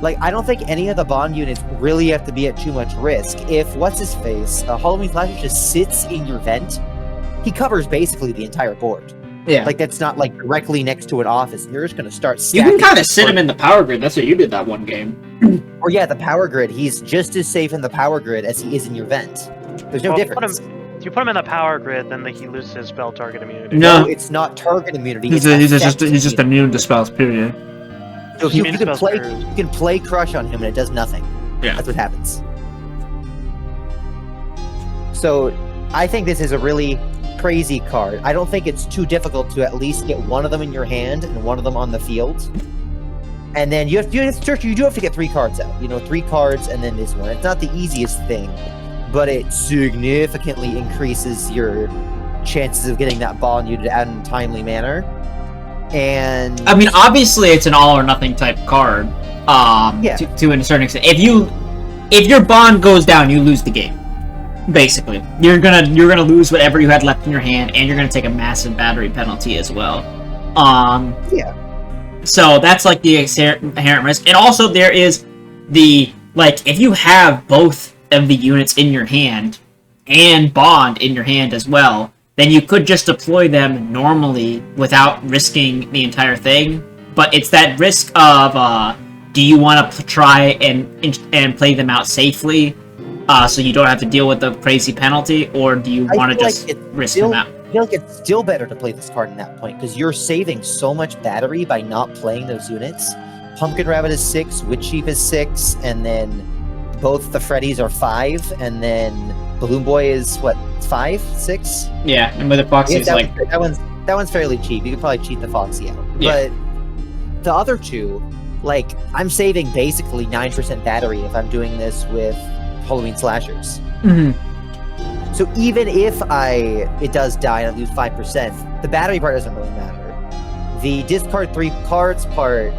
Like, I don't think any of the Bond units really have to be at too much risk. If, what's-his-face, Halloween Flasher just sits in your vent, he covers basically the entire board. Yeah. Like, that's not, like, directly next to an office. You're just going to start stacking. You can kind of sit him in the power grid. That's what you did that one game. Or, yeah, the power grid. He's just as safe in the power grid as he is in your vent. There's no difference. If you put him in the power grid, then he loses his spell target immunity. No, it's not target immunity. He's just immune to spells, period. So you can play Crush on him and it does nothing. Yeah. That's what happens. So I think this is a really crazy card. I don't think it's too difficult to at least get one of them in your hand and one of them on the field. And then you do have to get 3 cards out. You know, 3 cards and then this one. It's not the easiest thing, but it significantly increases your chances of getting that bond unit out in a timely manner. And I mean, obviously, it's an all or nothing type card. Yeah. To a certain extent, if your bond goes down, you lose the game. Basically, you're gonna lose whatever you had left in your hand, and you're gonna take a massive battery penalty as well. Yeah. So that's like the inherent risk, and also there is the if you have both of the units in your hand and bond in your hand as well, then you could just deploy them normally without risking the entire thing. But it's that risk of do you want to try and play them out safely, so you don't have to deal with the crazy penalty, or do you want to just risk them out? I feel like it's still better to play this card in that point, because you're saving so much battery by not playing those units. Pumpkin Rabbit is 6, Witch Sheep is 6, and then both the Freddies are 5, and then Balloon Boy is, what, 5? 6? Yeah, and with the Foxy is like... That one's fairly cheap. You could probably cheat the Foxy out. Yeah. But the other two, I'm saving basically 9% battery if I'm doing this with Halloween Slashers. Mm-hmm. So even if it does die and I lose 5%, the battery part doesn't really matter. The discard 3 cards part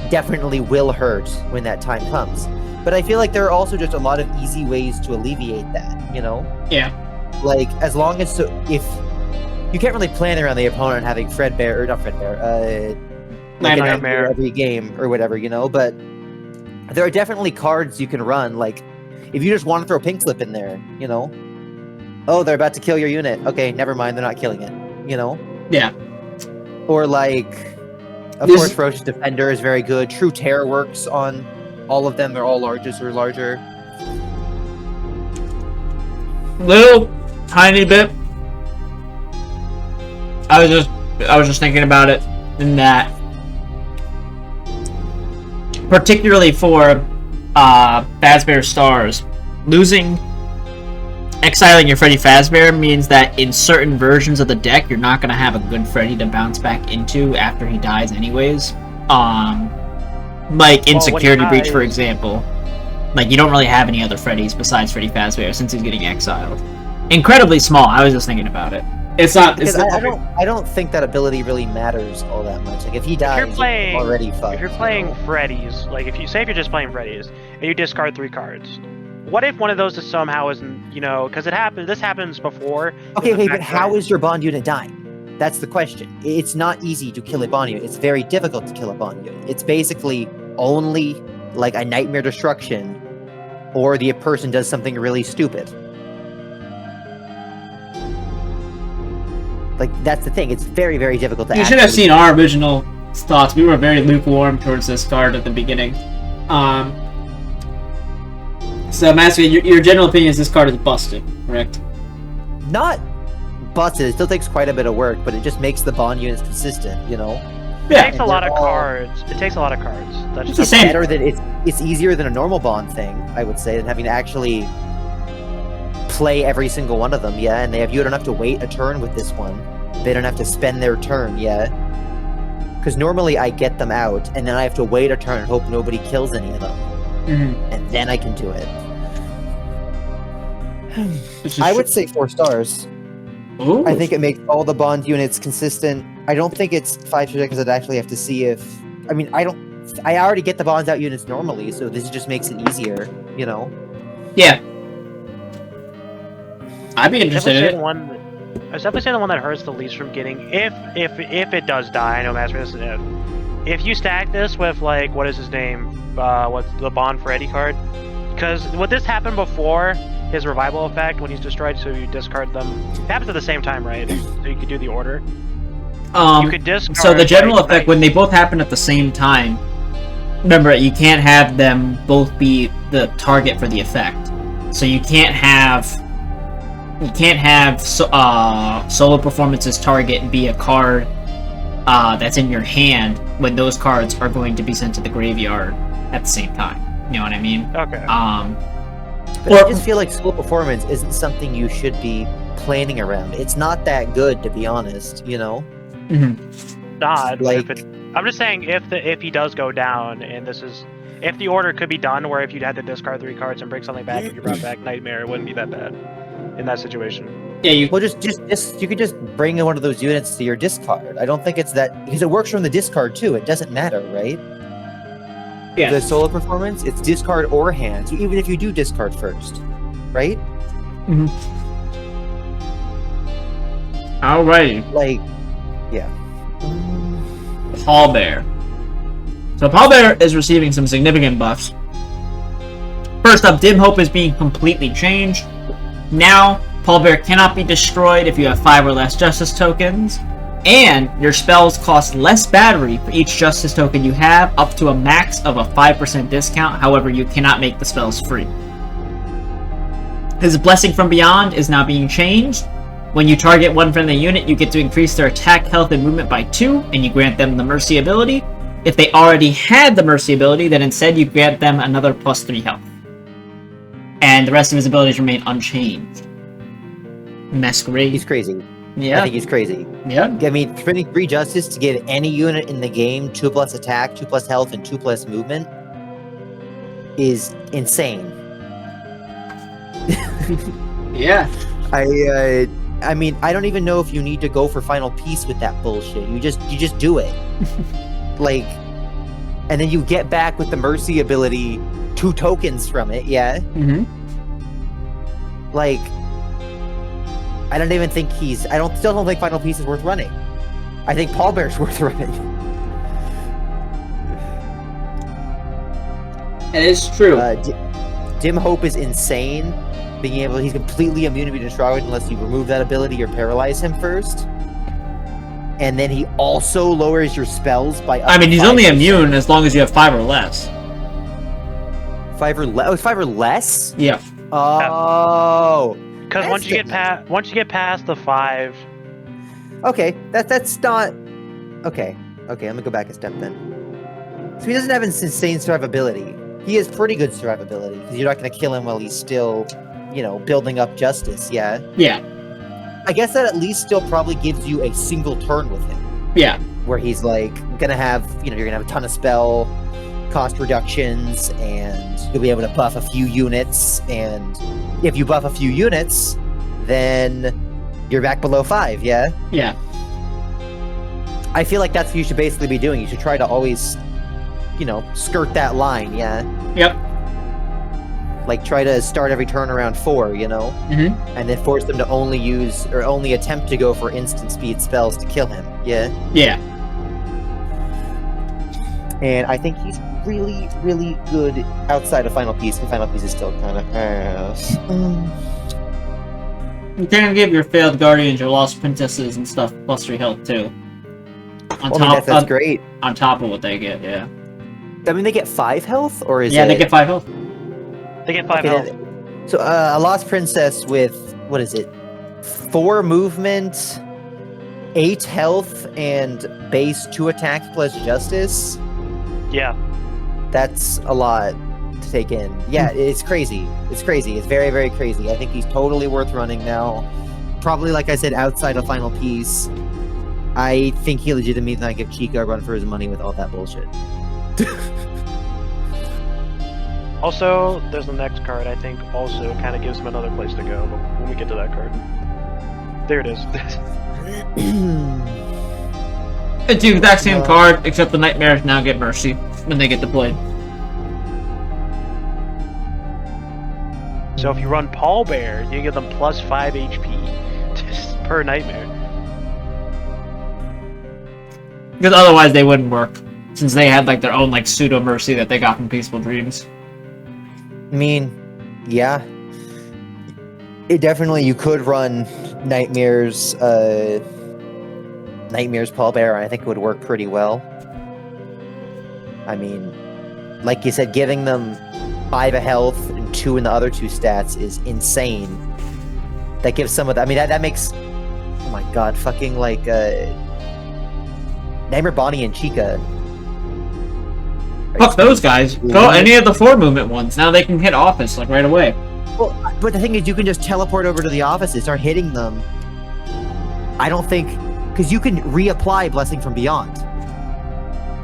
definitely will hurt when that time comes. But I feel like there are also just a lot of easy ways to alleviate that, you know? Yeah. As long as... if you can't really plan around the opponent having Fredbear, or not Fredbear, Nightmare every game or whatever, you know? But there are definitely cards you can run, if you just want to throw Pink Slip in there, you know? Oh, they're about to kill your unit. Okay, never mind, they're not killing it, you know? Yeah. Or of course, Ferocious Defender is very good. True Terror works on all of them. They're all largest or larger. Little tiny bit. I was just thinking about it in that, particularly for Fazbear Stars, exiling your Freddy Fazbear means that in certain versions of the deck, you're not going to have a good Freddy to bounce back into after he dies anyways. In Security Breach, for example. You don't really have any other Freddys besides Freddy Fazbear since he's getting exiled. Incredibly small, I was just thinking about it. I don't think that ability really matters all that much. If he dies, you're already fucked. If you're playing Freddy's, if you're just playing Freddy's, and you discard 3 cards, what if one of those is somehow isn't, because this happens before. Okay, but how is your bond unit dying? That's the question. It's not easy to kill a bond unit. It's very difficult to kill a bond unit. It's basically only a Nightmare Destruction, or the person does something really stupid. That's the thing. It's very, very difficult to. You should have seen our original thoughts. We were very lukewarm towards this card at the beginning. So, Master, your general opinion is this card is busted, correct? Not busted. It still takes quite a bit of work, but it just makes the bond units consistent, you know? Yeah. It takes a lot of cards. It takes a lot of cards. That's just better than it's easier than a normal bond thing, I would say, than having to actually play every single one of them, yeah, and you don't have to wait a turn with this one. They don't have to spend their turn, yeah. Because normally I get them out, and then I have to wait a turn and hope nobody kills any of them. Mm-hmm. And then I can do it. I would say 4 stars. Ooh. I think it makes all the bond units consistent. I don't think it's 5 stars because I'd actually have to see if... I already get the bonds out units normally, so this just makes it easier, you know? Yeah. I'd be interested in it. I was definitely saying the one that hurts the least from getting, if it does die, I know Master this is if you stack this with, what is his name? What's the Bond Freddy card? Because would this happen before his revival effect when he's destroyed, so you discard them? It happens at the same time, right? So you could do the order. You could discard, so the general effect, when they both happen at the same time, remember, you can't have them both be the target for the effect. So you can't have Solo Performance's target be a card that's in your hand when those cards are going to be sent to the graveyard at the same time. You know what I mean? Okay. But I just feel like solo performance isn't something you should be planning around. It's not that good, to be honest. You know. Not like. I'm just saying if he does go down, and if the order could be done where if you'd had to discard 3 cards and bring something back and you brought back Nightmare, it wouldn't be that bad in that situation. Yeah, you could just bring one of those units to your discard. I don't think it's that, because it works from the discard too. It doesn't matter, right? Yeah. The solo performance, it's discard or hand. So even if you do discard first, right? Alrighty. Like, yeah. Pallbearer. So Pallbearer is receiving some significant buffs. First up, Dim Hope is being completely changed. Now, Pallbearer cannot be destroyed if you have 5 or less Justice tokens, and your spells cost less battery for each Justice token you have, up to a max of a 5% discount. However, you cannot make the spells free. His Blessing from Beyond is now being changed. When you target one friendly unit, you get to increase their attack, health, and movement by 2, and you grant them the Mercy ability. If they already had the Mercy ability, then instead you grant them another +3 health. And the rest of his abilities remain unchanged. Masquerade. He's crazy. Yeah. I think he's crazy. Yeah. I mean, spending 3 Justice to give any unit in the game 2+ attack, 2+ health, and 2+ movement is insane. Yeah. I mean, I don't even know if you need to go for final piece with that bullshit. You just do it. Like, and then you get back with the Mercy ability 2 tokens from it, yeah? Like, I don't even think still don't think final piece is worth running. I think Pallbearer's worth running. It is true. Dim Hope is insane. He's completely immune to be destroyed unless you remove that ability or paralyze him first. And then he also lowers your spells by up I mean, he's 5%. only immune as long as you have 5 or less. 5 or less? Oh, 5 or less? Yeah. Oh. Because once you get past the 5. Okay, that's not. Okay, let me go back a step then. So he doesn't have insane survivability. He has pretty good survivability because you're not going to kill him while he's still, building up Justice. Yeah. Yeah. I guess that at least still probably gives you a single turn with him. Yeah. Where he's like gonna have, you're gonna have a ton of spell cost reductions, and you'll be able to buff a few units. And if you buff a few units, then you're back below 5. Yeah. Yeah. I feel like that's what you should basically be doing. You should try to always, skirt that line. Yeah. Yep. Like, try to start every turn around 4, and then force them to only use or only attempt to go for instant speed spells to kill him. Yeah. Yeah. And I think he's really, really good outside of Final Piece, and Final Piece is still kind of ass. You can give your failed guardians, your lost princesses, and stuff +3 health too. That's great. On top of what they get, yeah. I mean, they get 5 health, or is they get 5 health. They get 5 health. So a lost princess with, what is it, 4 movement, 8 health, and base 2 attack plus Justice. Yeah. That's a lot to take in. Yeah, it's crazy. It's crazy. It's very, very crazy. I think he's totally worth running now. Probably, like I said, outside of Final Piece. I think he legitimately not give Chica a run for his money with all that bullshit. Also, there's the next card, I think, also kind of gives him another place to go, but when we get to that card. There it is. It's the exact same card, except the Nightmares now get Mercy when they get deployed. So if you run Pallbearer, you give them +5 HP just per Nightmare. Because otherwise they wouldn't work, since they had their own pseudo Mercy that they got from Peaceful Dreams. I mean, yeah. It definitely, you could run Nightmares Pallbearer, and I think it would work pretty well. I mean, like you said, giving them 5 of health and 2 in the other 2 stats is insane. That gives some of that. I mean, that makes. Oh my god, fucking Nightmare Bonnie and Chica. Fuck those guys. Go any of the 4 movement ones. Now they can hit Office right away. Well, but the thing is, you can just teleport over to the offices, start hitting them. I don't think... Because you can reapply Blessing from Beyond.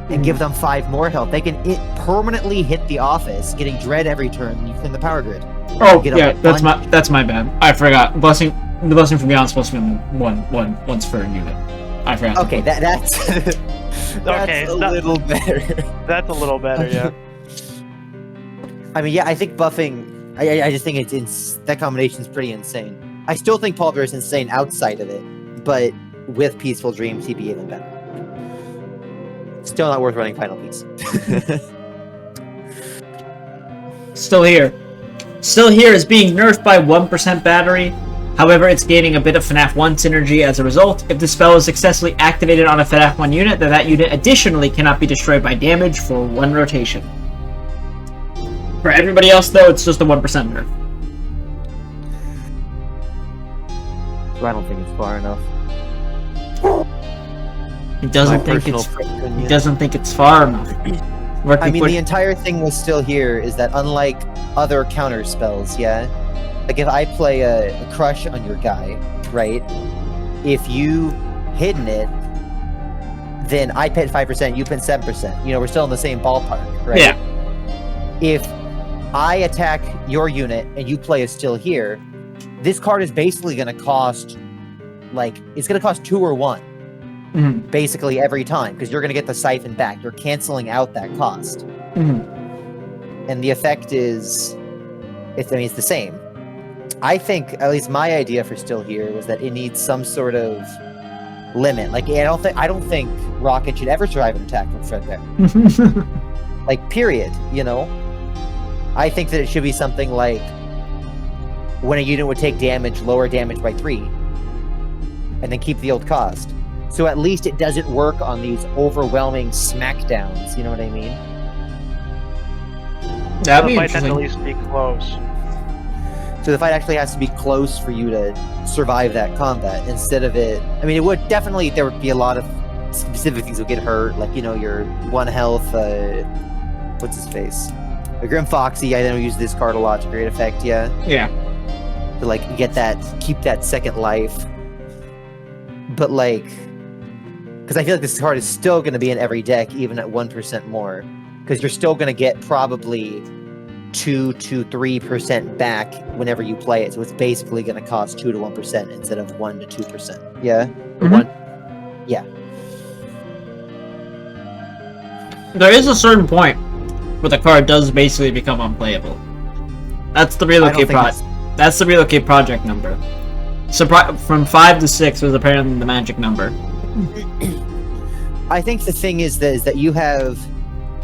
And give them 5 more health. They can permanently hit the office, getting dread every turn, and you clean the power grid. Oh, yeah, that's my bad. I forgot. The Blessing from Beyond is supposed to be once per unit. I forgot. Okay, that's Okay, a little better. That's a little better, yeah. I mean, yeah, I think buffing... I just think that combination is pretty insane. I still think Paul Bear is insane outside of it, but with Peaceful Dreams, he'd be even better. Still not worth running Final Piece. Still here. Still here is being nerfed by 1% battery. However, it's gaining a bit of FNAF 1 synergy as a result. If the spell is successfully activated on a FNAF 1 unit, then that unit additionally cannot be destroyed by damage for 1 rotation. For everybody else, though, it's just a 1% nerf. I don't think it's far enough. He doesn't think it's far enough. I mean, the entire thing was still here is that unlike other counter spells, yeah? Like if I play a crush on your guy, right? If you hidden it, then I paid 5%, you paid 7%. You know, we're still in the same ballpark, right? Yeah. If I attack your unit and you play a Still Here, this card is basically going to cost, it's going to cost 2 or 1. Mm-hmm. Basically every time, because you're going to get the siphon back. You're canceling out that cost. Mm-hmm. And the effect is, it's the same. I think, at least my idea for Still Here was that it needs some sort of limit. Like, I don't think Rocket should ever survive an attack from Fredbear. Period, you know? I think that it should be something like, when a unit would take damage, lower damage by 3, and then keep the old cost. So at least it doesn't work on these overwhelming smackdowns, you know what I mean? That'd be the fight has to interesting. at least be close. So the fight actually has to be close for you to survive that combat, instead of it... I mean, there would be a lot of specific things that would get hurt, like, you know, your 1 health, what's his face? A Grim Foxy, I don't use this card a lot to great effect, yeah? Yeah. To, keep that second life. But, because I feel like this card is still going to be in every deck, even at 1% more. Because you're still going to get probably 2 to 3% back whenever you play it. So it's basically going to cost 2 to 1% instead of 1 to 2%. Yeah? Mm-hmm. Yeah. There is a certain point where the card does basically become unplayable. That's the relocate That's the relocate project number. From 5 to 6 was apparently the magic number. I think the thing is that you have...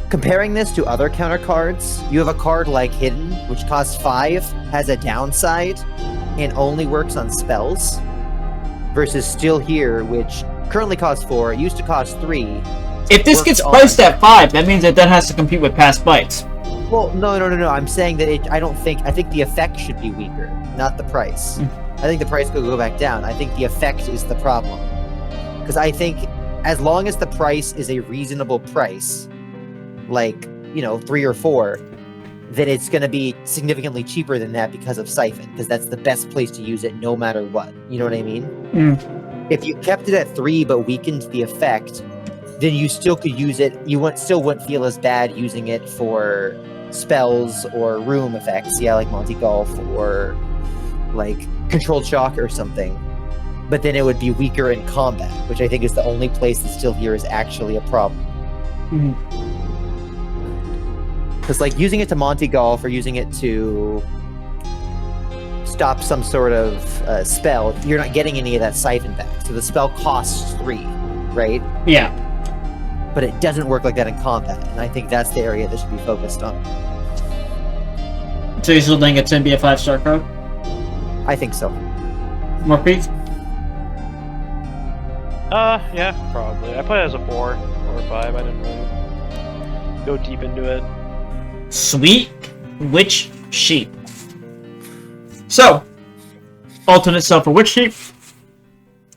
Comparing this to other counter cards, you have a card like Hidden, which costs 5, has a downside, and only works on spells, versus Still Here, which currently costs 4, it used to cost 3. If this gets priced at 5, that means it then has to compete with past bites. Well, no. I'm saying that I think the effect should be weaker, not the price. I think the price could go back down. I think the effect is the problem. Because I think as long as the price is a reasonable price, 3 or 4, then it's going to be significantly cheaper than that because of Siphon, because that's the best place to use it no matter what. You know what I mean? Mm. If you kept it at 3 but weakened the effect, then you still could use it. You still wouldn't feel as bad using it for spells or room effects, like Monty Golf or Controlled Shock or something. But then it would be weaker in combat, which I think is the only place that Still Here is actually a problem. Mm. Because using it to Monty Golf or using it to stop some sort of spell, you're not getting any of that siphon back. So the spell costs 3, right? Yeah. But it doesn't work like that in combat, and I think that's the area that should be focused on. So you still think it's going to be a 5-star card? I think so. More Pete? Yeah, probably. I put it as a 4 or a 5. I didn't really go deep into it. Sweet Witch Sheep. So, alternate self for Witch Sheep.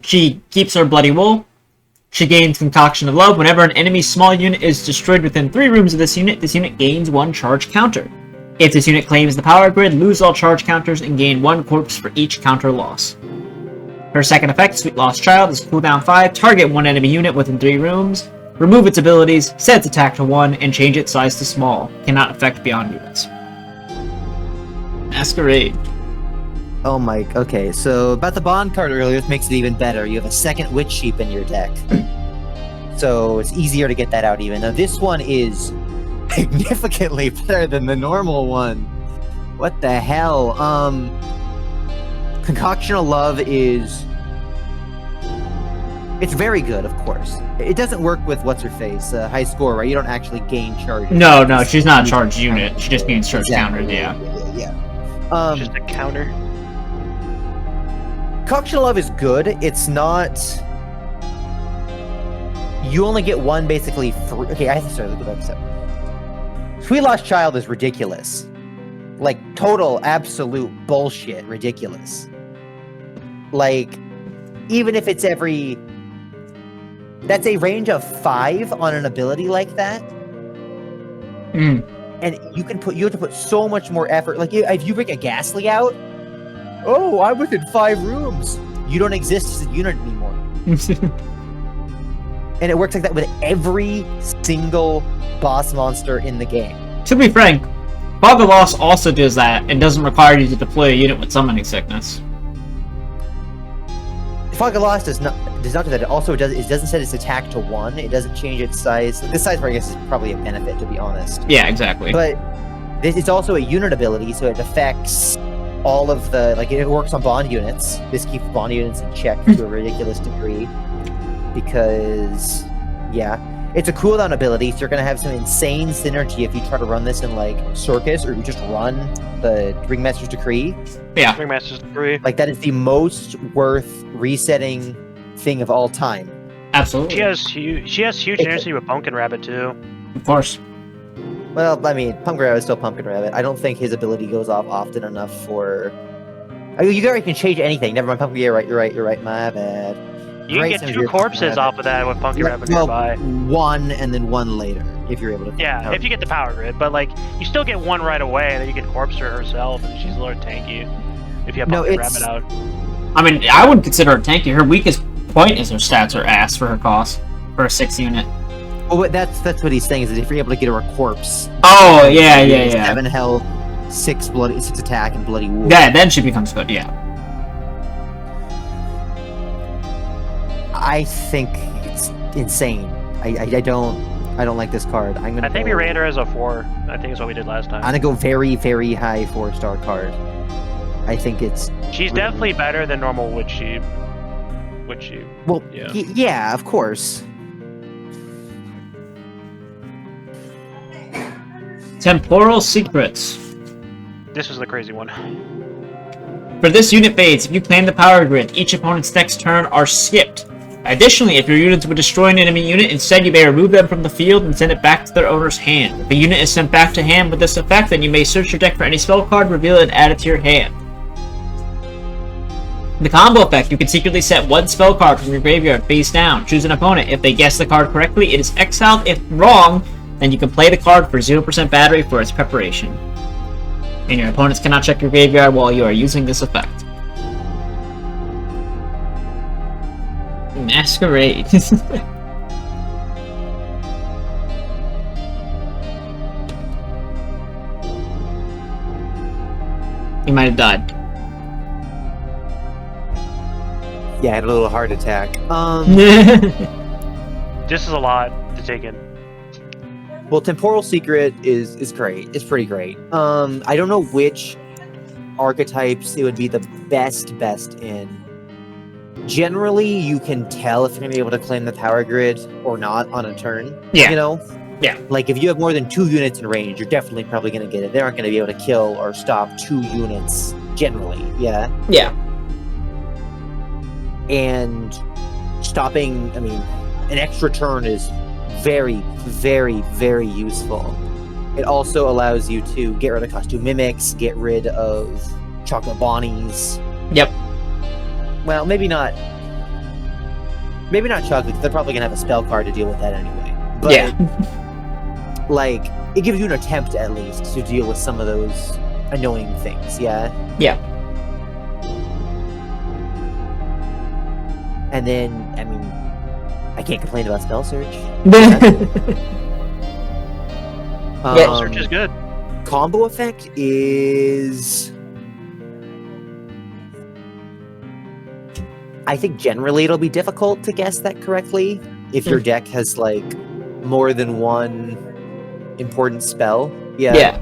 She keeps her bloody wool. She gains Concoction of Love. Whenever an enemy's small unit is destroyed within 3 rooms of this unit gains 1 charge counter. If this unit claims the power grid, lose all charge counters and gain 1 corpse for each counter loss. Her second effect, Sweet Lost Child, is cooldown 5. Target 1 enemy unit within 3 rooms. Remove its abilities, set its attack to 1, and change its size to small. Cannot affect beyond units. Masquerade. Oh my, okay, so about the bond card earlier, this makes it even better. You have a second Witch Sheep in your deck. So it's easier to get that out even. Now this one is significantly better than the normal one. What the hell? Concoction of Love is... It's very good, of course. It doesn't work with what's-her-face, high score, right? You don't actually gain charges. No, she's not a charged unit. She just gains charge counters, yeah. Just a counter. Concoction of Love is good. It's not... You only get one, basically, free... Okay, I have to start. Let's go back a step. Sweet Lost Child is ridiculous. Like, total, absolute bullshit ridiculous. Like, even if it's every... That's a range of 5 on an ability like that. Mm. And you have to put so much more effort. Like, if you bring a Ghastly out, oh, I'm within 5 rooms. You don't exist as a unit anymore. And it works like that with every single boss monster in the game. To be frank, Fog of Loss also does that and doesn't require you to deploy a unit with summoning sickness. Fog of Loss does not do that. It also doesn't set its attack to 1. It doesn't change its size. This size, I guess, is probably a benefit, to be honest. Yeah, exactly. But it's also a unit ability, so it affects all of the... Like, it works on bond units. This keeps bond units in check to a ridiculous degree. Because, yeah. It's a cooldown ability, so you're going to have some insane synergy if you try to run this in, like, Circus, or you just run the Ringmaster's Decree. Yeah. Ringmaster's Decree. Like, that is the most worth resetting thing of all time. Absolutely. She has huge synergy with Pumpkin Rabbit, too. Of course. Well, I mean, Pumpkin Rabbit is still Pumpkin Rabbit. I don't think his ability goes off often enough for... I mean, you can change anything. Never mind, Pumpkin. You're right. My bad. You can get 2 corpses off of that with Pumpkin Rabbit nearby. 1 and then 1 later, if you're able to. Yeah, if you get the power grid, but like you still get 1 right away, and then you can corpse her herself, and she's a little tanky. If you have Pumpkin Rabbit out. I mean, I wouldn't consider her tanky. Her weakest point is her stats are ass for her cost for a 6 unit. Well, that's what he's saying is that if you're able to get her a corpse. Oh yeah. 7 health, 6 attack, and bloody wound. Yeah, then she becomes good. Yeah. I think it's insane. I don't like this card. I think we rated her as a 4. I think it's what we did last time. I'm gonna go very, very high 4-star card. I think it's... She's definitely better than normal Witch Sheep. Well, yeah. Yeah, of course. Temporal Secrets. This is the crazy one. For this unit phase, if you claim the power grid, each opponent's next turn are skipped. Additionally, if your units would destroy an enemy unit, instead you may remove them from the field and send it back to their owner's hand. If a unit is sent back to hand with this effect, then you may search your deck for any spell card, reveal it, and add it to your hand. The combo effect, you can secretly set 1 spell card from your graveyard face down. Choose an opponent. If they guess the card correctly, it is exiled. If wrong, then you can play the card for 0% battery for its preparation. And your opponents cannot check your graveyard while you are using this effect. Masquerade. You might have died. Yeah, I had a little heart attack. This is a lot to take in. Well, Temporal Secret is great. It's pretty great. I don't know which archetypes it would be the best in. Generally, you can tell if you're going to be able to claim the power grid or not on a turn. Yeah. You know? Yeah. Like, if you have more than 2 units in range, you're definitely probably going to get it. They aren't going to be able to kill or stop 2 units, generally. Yeah? Yeah. And stopping, I mean, an extra turn is very, very, very useful. It also allows you to get rid of Costume Mimics, get rid of Chocolate Bonnies. Yep. Well, maybe not Chocolate, because they're probably going to have a spell card to deal with that anyway. But, yeah. like, it gives you an attempt, at least, to deal with some of those annoying things, yeah? Yeah. And then, I mean, I can't complain about spell search. Spell search is good. Combo effect is... I think generally it'll be difficult to guess that correctly if your deck has, like, more than one important spell. Yeah.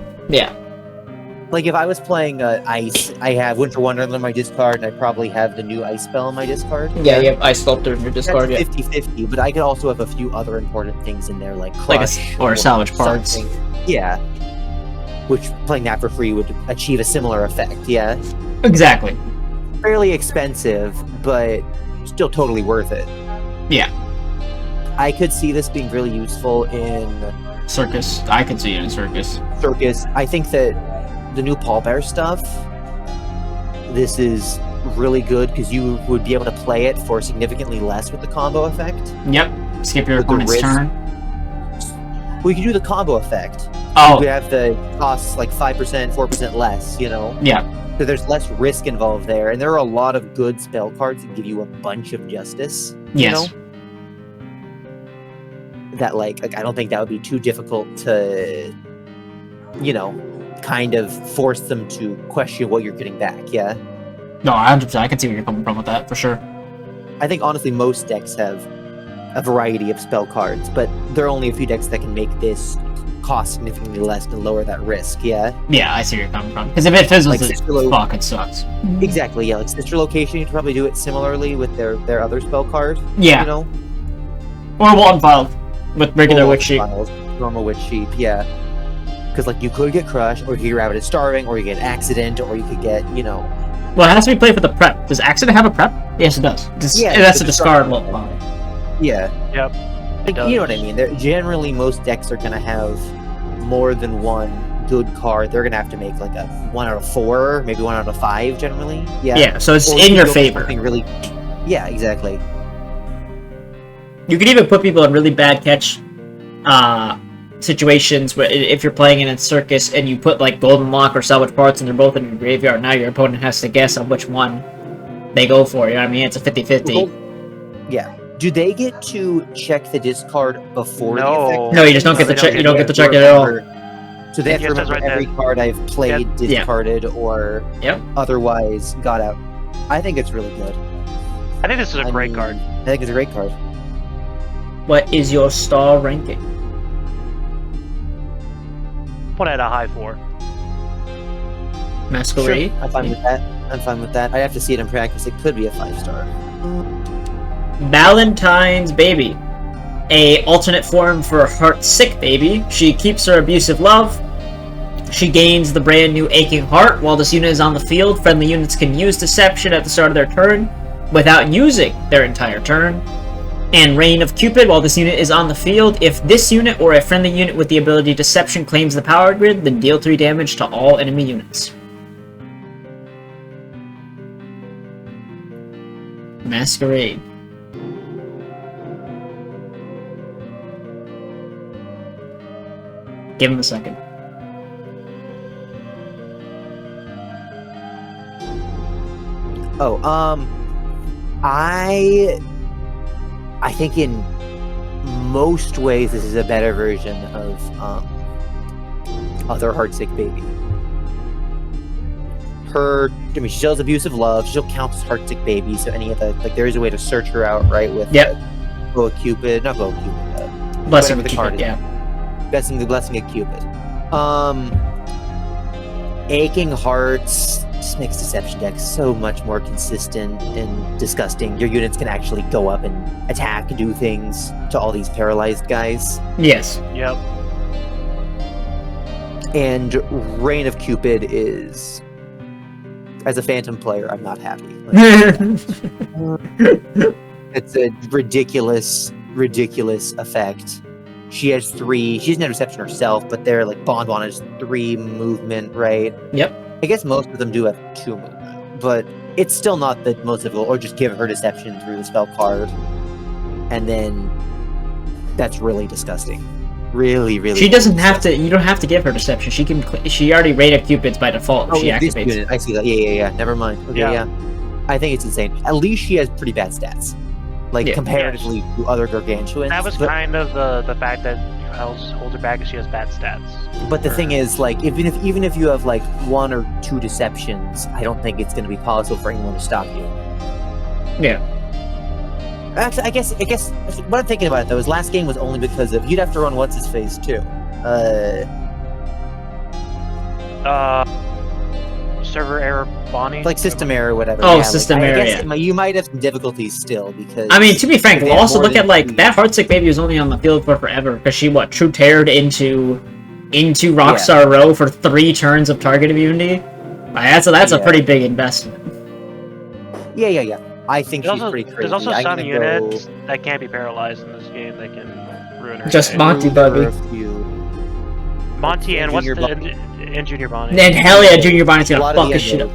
Like, if I was playing Ice, I have Winter Wonderland in my discard, and I probably have the new Ice spell in my discard. Yeah, you have Ice Sculptor in your discard, That's 50-50, but I could also have a few other important things in there, like like Crush. or salvage parts. something. Yeah. Which, playing that for free would achieve a similar effect, yeah? Exactly. Fairly expensive, but still totally worth it. Yeah. I could see this being really useful in Circus. I could see it in Circus. Circus. I think that the new pallbearer stuff, this is really good because you would be able to play it for significantly less with the combo effect. Yep. Skip your With the opponent's risk. turn. We could do the combo effect. Oh, We have the costs like 5%, 4% less, you know? yeah. So there's less risk involved there, and there are a lot of good spell cards that give you a bunch of justice. Yes. You know? That, like, I don't think that would be too difficult to, you know, kind of force them to question what you're getting back, yeah? No, 100%. I can see where you're coming from with that, for sure. I think, honestly, most decks have a variety of spell cards, but there are only a few decks that can make this cost significantly less to lower that risk, yeah? Yeah, I see where you're coming from. Because if it fizzles, Like it sucks. Exactly, yeah, like Sister Location, you could probably do it similarly with their other spell card, Yeah. you know? Or Walton File with regular Or Witch Sheep. Files, normal Witch Sheep, yeah. Because, like, you could get Crush, or your rabbit is starving, or you get Accident, or you could get, you know... Well, it has to be played for the prep. Does Accident have a prep? Yes, it does. Yeah, That's it's a a discard discard. file. Yeah. Yep. Like, you know what I mean? Generally, most decks are going to have more than one good card. They're going to have to make, like, a 1 out of 4, maybe 1 out of 5, generally. Yeah, so it's Or in you your go for favor. something really... Yeah, exactly. You could even put people in really bad catch situations where if you're playing in a circus and you put like Golden Lock or Salvage Parts and they're both in your graveyard, now your opponent has to guess on which one they go for. You know what I mean? It's a 50-50. Yeah. Do they get to check the discard before the No. effect? No, you just don't get No, to they check. don't You get don't to get to check it at all. So they have to It just remember says right every there. card I've played, discarded, or Yep. otherwise got out. I think it's really good. I think this is a I great mean, card. I think it's a great card. What is your star ranking? Put it at a high 4. Masquerade? Sure, I'm fine with that. I'm fine with that. I have to see it in practice. It could be a 5-star. Valentine's Baby. A alternate form for Heart Sick Baby. She keeps her abusive love. She gains the brand new Aching Heart. While this unit is on the field, friendly units can use Deception at the start of their turn without using their entire turn. And Reign of Cupid, while this unit is on the field, if this unit or a friendly unit with the ability Deception claims the power grid, then deal 3 damage to all enemy units. Masquerade. Give him a second. Oh, I think in most ways this is a better version of other Heartsick Baby. I mean, she shows abusive love. She'll count as Heartsick Baby, so any of the, like, there is a way to search her out, right? With Boa Cupid, not Boa Cupid. Blessing whatever the the card Cupid, is. yeah. The Blessing of Cupid. Aching Hearts just makes Deception decks so much more consistent and disgusting. Your units can actually go up and attack and do things to all these paralyzed guys. Yes. Yep. And Reign of Cupid is, as a Phantom player, I'm not happy. It's a ridiculous effect. She has 3. She doesn't have Deception herself, but they're like Bonbon has 3 movement, right? Yep. I guess most of them do have 2 movement, but it's still not the most difficult. Or just give her Deception through the spell card, and then that's really disgusting. Really, really. She doesn't have to. You don't have to give her deception. She can. She already rated Cupids by default. If she this activates. unit. I see that. Yeah. Never mind. Okay, yeah. I think it's insane. At least she has pretty bad stats, like comparatively to other gargantuans. That was kind of the fact that holds her back, is she has bad stats. But the thing is, like, even if you have like 1 or 2 deceptions, I don't think it's going to be possible for anyone to stop you. Yeah. Actually, I guess what I'm thinking about it though is last game was only because of you'd have to run what's his face too. Server error Bonnie? Like system error or whatever. Oh, yeah, system error, I guess you might have some difficulties still because... I mean, to be frank, we'll also look at, like, that Heartsick baby was only on the field for forever, because she, true teared into Rockstar Row for 3 turns of target immunity? That's a pretty big investment. Yeah. I think she's pretty crazy. There's also some units that can't be paralyzed in this game that can ruin her. Just Monty, baby. Monty and what's and Junior Bonnie. And hell yeah, Junior Bonnie's gonna fuck his shit up.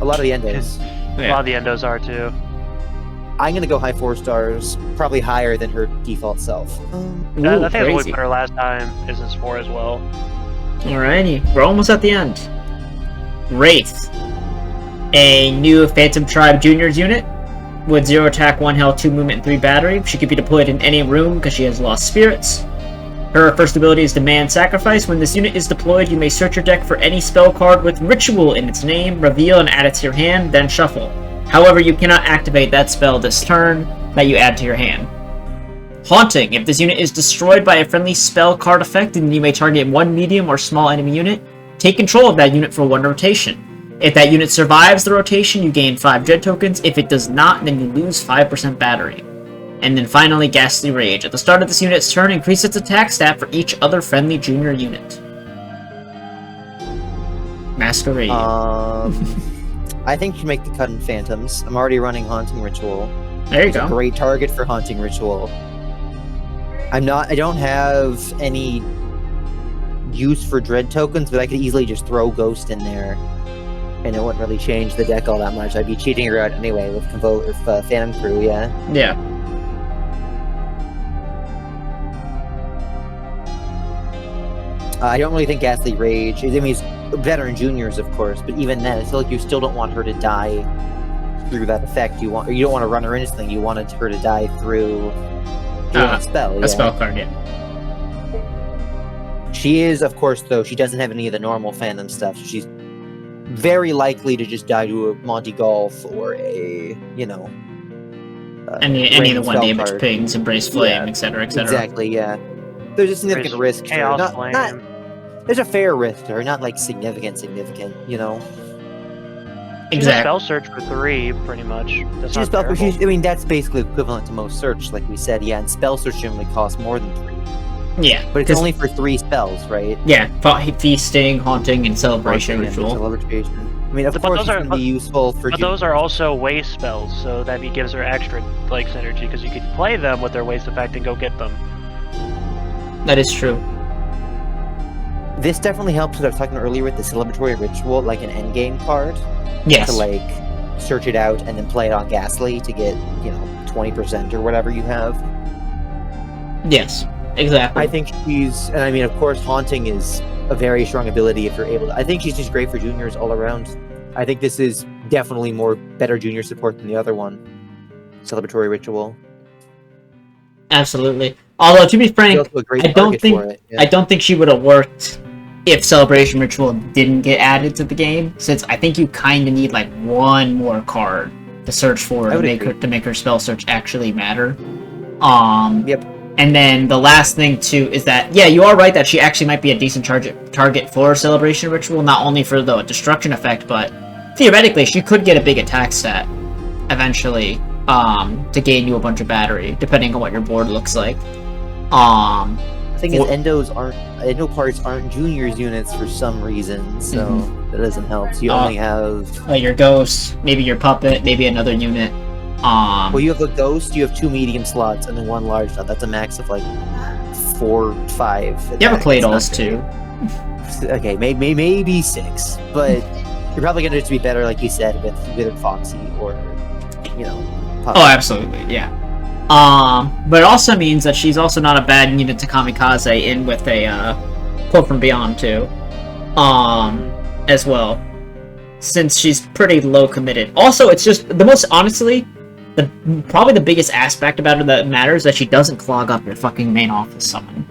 A lot of the endos. A lot of the endos are too. I'm gonna go high 4 stars, probably higher than her default self. I think we put her last time is this 4 as well. Alrighty, we're almost at the end. Wraith. A new Phantom Tribe Juniors unit with 0 attack, 1 health, 2 movement, and 3 battery. She can be deployed in any room because she has lost spirits. Her first ability is Demand Sacrifice. When this unit is deployed, you may search your deck for any spell card with Ritual in its name, reveal and add it to your hand, then shuffle. However, you cannot activate that spell this turn that you add to your hand. Haunting. If this unit is destroyed by a friendly spell card effect, then you may target 1 medium or small enemy unit. Take control of that unit for 1 rotation. If that unit survives the rotation, you gain 5 Dread tokens. If it does not, then you lose 5% battery. And then finally, Ghastly Rage. At the start of this unit's turn, increase its attack stat for each other friendly junior unit. Masquerade. I think you should make the cut in Phantoms. I'm already running Haunting Ritual. There you go. A great target for Haunting Ritual. I don't have any use for Dread tokens, but I could easily just throw Ghost in there. And it wouldn't really change the deck all that much. I'd be cheating her out anyway with Phantom Crew, yeah. Yeah. I don't really think Ghastly Rage... I mean, he's better in juniors, of course, but even then, I feel like you still don't want her to die through that effect. You don't want to run her into anything. You wanted her to die through a spell. A spell card, yeah. She is, of course, though, she doesn't have any of the normal Phantom stuff, so she's very likely to just die to a Monty Golf or a, any of the 1 damage pings, Embrace Flame, etc., etc. Exactly, yeah. There's a significant risk to her. Chaos Flame. There's a fair risk to her, not like significant, She's a spell search for 3, pretty much. That's not terrible. I mean, that's basically equivalent to most search, like we said, yeah, and spell search generally costs more than 3. Yeah. But it's only for 3 spells, right? Yeah, Feasting, Haunting, and Celebration Ritual. I mean, of course, it's going to be useful for... But those are also waste spells, so that gives her extra, synergy, because you could play them with their waste effect and go get them. That is true. This definitely helps, what I was talking earlier with the Celebratory Ritual, like an endgame card. Yes. To, search it out and then play it on Ghastly to get, 20% or whatever you have. Yes, exactly. I think and I mean, of course, Haunting is a very strong ability if you're able to. I think she's just great for juniors all around. I think this is definitely better junior support than the other one. Celebratory Ritual. Absolutely. Although, to be frank, I don't think she would have worked if Celebration Ritual didn't get added to the game, since I think you kind of need like 1 more card to search for to make her spell search actually matter. Yep. And then the last thing too is that, yeah, you are right that she actually might be a decent target for Celebration Ritual, not only for the destruction effect, but theoretically she could get a big attack stat eventually to gain you a bunch of battery, depending on what your board looks like. The thing is, Endo parts aren't juniors units for some reason, so that doesn't help. So you only have your ghost, maybe your puppet, maybe another unit. Well, you have a ghost, you have 2 medium slots, and then 1 large slot. That's a max of like 4, 5. You have a Claydolls too. Okay, maybe 6, but you're probably gonna just be better, like you said, with Foxy or Puppet. Oh, absolutely, yeah. But it also means that she's also not a bad unit to kamikaze in with a pull from beyond too, as well, since she's pretty low committed. Also, it's just the most honestly, probably the biggest aspect about her that matters is that she doesn't clog up your fucking main office summon.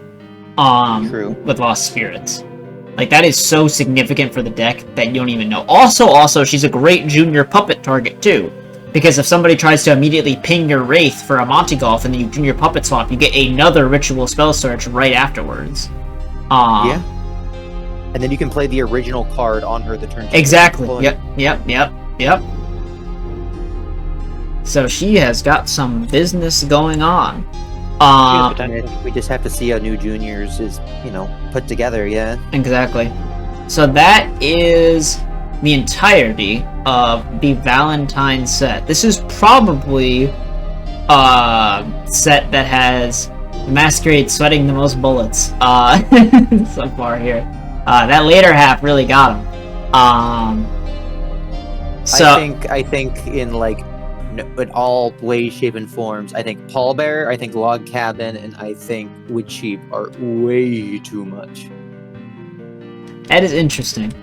True. With Lost Spirits. Like, that is so significant for the deck that you don't even know. Also, she's a great junior puppet target, too. Because if somebody tries to immediately ping your Wraith for a Monty Golf and then you junior puppet swap, you get another Ritual Spell Search right afterwards. Yeah. And then you can play the original card on her the turn. Exactly. Yep. So she has got some business going on. We just have to see how new juniors is, put together, yeah. Exactly. So that is the entirety of the Valentines set. This is probably a set that has Masquerade sweating the most bullets so far here. That later half really got him. I think in in all ways, shape, and forms, I think Pallbearer, I think Log Cabin, and I think Wood Sheep are way too much. That is interesting.